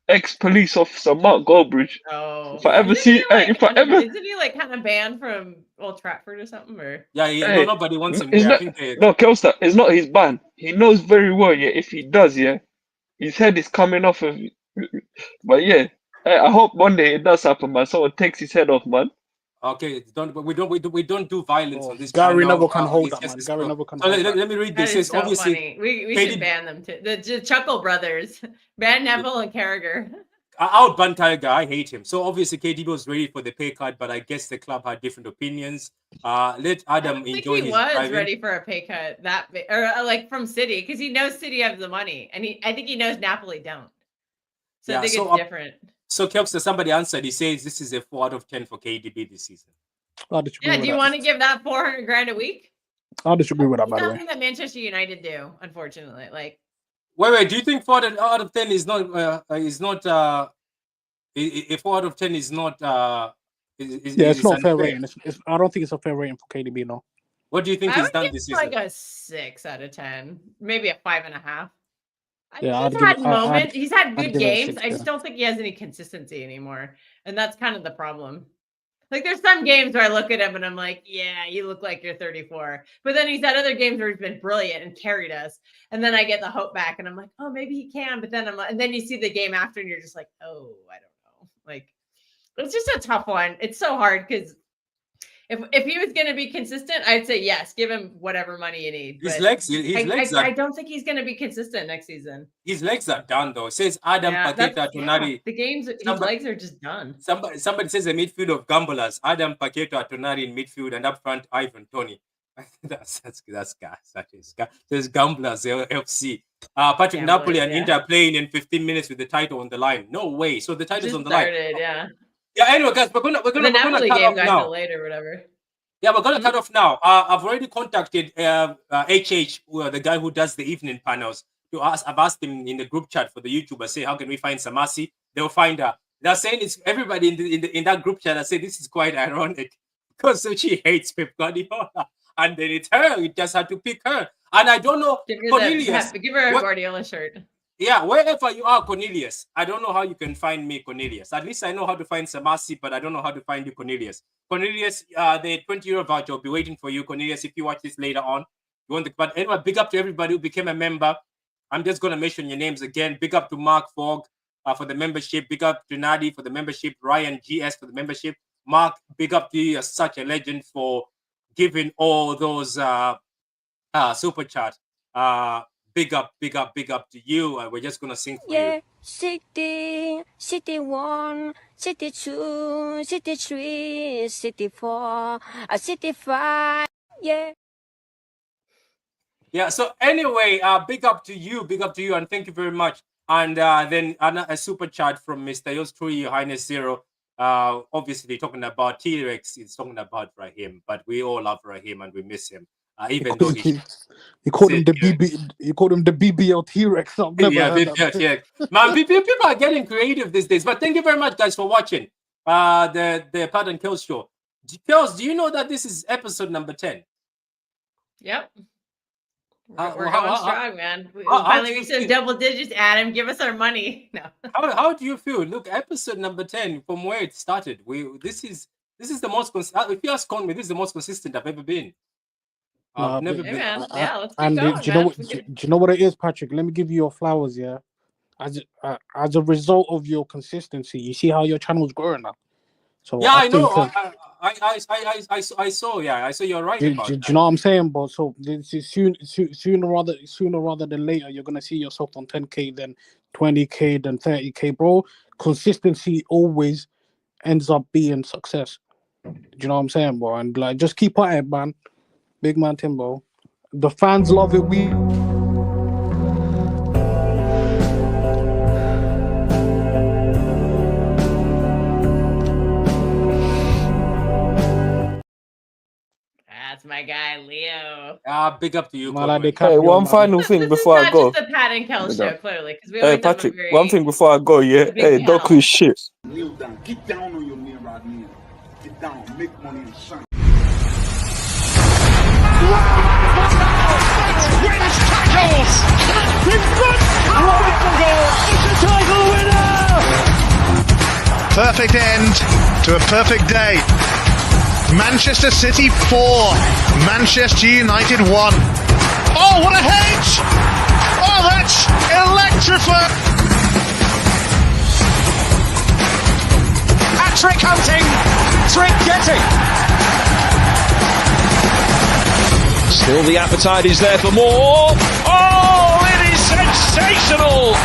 ex-police officer Mark Goldbridge. Oh, if I ever see, isn't he like kind of banned from Old Trafford or something? Or nobody wants him. No, Kelster, it's not his ban. He knows very well. If he does, his head is coming off of. But I hope one day it does happen, man. Someone takes his head off, man. Okay, we don't do violence on this. Gary never can hold that, man. Gary never can. Let me read this. It's so obviously funny. We should ban them too. The Chuckle brothers, ban Neville and Carragher. I would ban Carragher. I hate him. So obviously KDB was ready for the pay cut, but I guess the club had different opinions. Let Adam enjoy his driving. He was ready for a pay cut like from City, because he knows City has the money, and I think he knows Napoli don't. So I think it's different. So Kelster, somebody answered. He says this is a 4 out of 10 for KDB this season. Do you want to give that $400,000 a week? I'll disagree with that. By the way, something that Manchester United do, unfortunately. Like, wait. Do you think 4 out of 10 is not a 4 out of 10 is not? It's not fair rating. I don't think it's a fair rating for KDB. No. What do you think he's done this season? Like a 6 out of 10, maybe a 5.5. Yeah, he's had good games. I just don't think he has any consistency anymore, and that's kind of the problem. Like there's some games where I look at him and I'm like, yeah, you look like you're 34. But then he's had other games where he's been brilliant and carried us. And then I get the hope back and I'm like, oh, maybe he can. But then and then you see the game after and you're just like, oh, I don't know. Like it's just a tough one. It's so hard because if he was going to be consistent, I'd say yes, give him whatever money you need. His But legs I don't think he's going to be consistent next season. His legs are done though. It says Adam Paqueta Tonali. The games, his legs are just done. Somebody says a midfield of gamblers. Adam Paqueta Tonali in midfield and up front Ivan Toney. that's gas. That is gas. There's gamblers FC. Patrick Napoli and Inter playing in 15 minutes with the title on the line. No way. So the title's on the line. Yeah. Yeah. Anyway, guys, we're gonna the Napoli cut game off got now. delayed or whatever. Yeah, we're gonna cut off now. I've already contacted HH, the guy who does the evening panels. I've asked him in the group chat for the YouTubers, say how can we find Samasi? They'll find her. They're saying it's everybody in that group chat. I say this is quite ironic because she hates Pep Guardiola, and then it's her. You just had to pick her. And I don't know, Cornelius. Give her a Guardiola shirt. Yeah, wherever you are, Cornelius. I don't know how you can find me, Cornelius. At least I know how to find Samasi, but I don't know how to find you, Cornelius. Cornelius, the 20 euro voucher will be waiting for you, Cornelius, if you watch this later on. But anyway, big up to everybody who became a member. I'm just going to mention your names again. Big up to Mark Fogg for the membership. Big up to Nadi for the membership. Ryan GS for the membership. Mark, big up to you. You're such a legend for giving all those super chat. Big up to you. We're just going to sing for you. 60, 61, 62, 63, 64, 65, yeah. Yeah, so anyway, big up to you, and thank you very much. And then a super chat from Mr. Yostrui, Your Highness Zero. Obviously talking about T-Rex, he's talking about Raheem, but we all love Raheem and we miss him. Even though he called him the BB, he called him the BBL T-Rex. I've never heard that. Yeah. Man, people are getting creative these days. But thank you very much, guys, for watching the Pat and Kels show. Kels, do you know that this is episode number 10? Yep. We're going strong, man. We finally reached those double digits, Adam. Give us our money. No. How do you feel? Look, episode number 10, from where it started. This is the most if you ask me, this is the most consistent I've ever been. I've never been. Let's and going, do you know what it is, Patrick? Let me give you your flowers, yeah. As a result of your consistency, you see how your channel's growing now. So yeah, I know. I saw. Yeah, I saw. You're right. Do you know what I'm saying, bro? So sooner rather than later, you're gonna see yourself on 10K, then 20K, then 30K, bro. Consistency always ends up being success. Do you know what I'm saying, bro? And like, just keep at it, man. Big man Timbo. The fans love it. That's my guy, Leo. Big up to you. Hey, one final thing before I go. This is the Pat and Kels show, clearly. Hey, Patrick, one thing before I go, yeah. Hey, Doku shit. Kneel down. Get down on your knee right now. Get down. Make money and shine. Wins tackles! In front! It's a title winner! Perfect end to a perfect day. Manchester City 4, Manchester United 1. Oh, what a hedge! Oh, that's electrifying! Hat-trick hunting, trick getting. Still the appetite is there for more. Oh, it is sensational!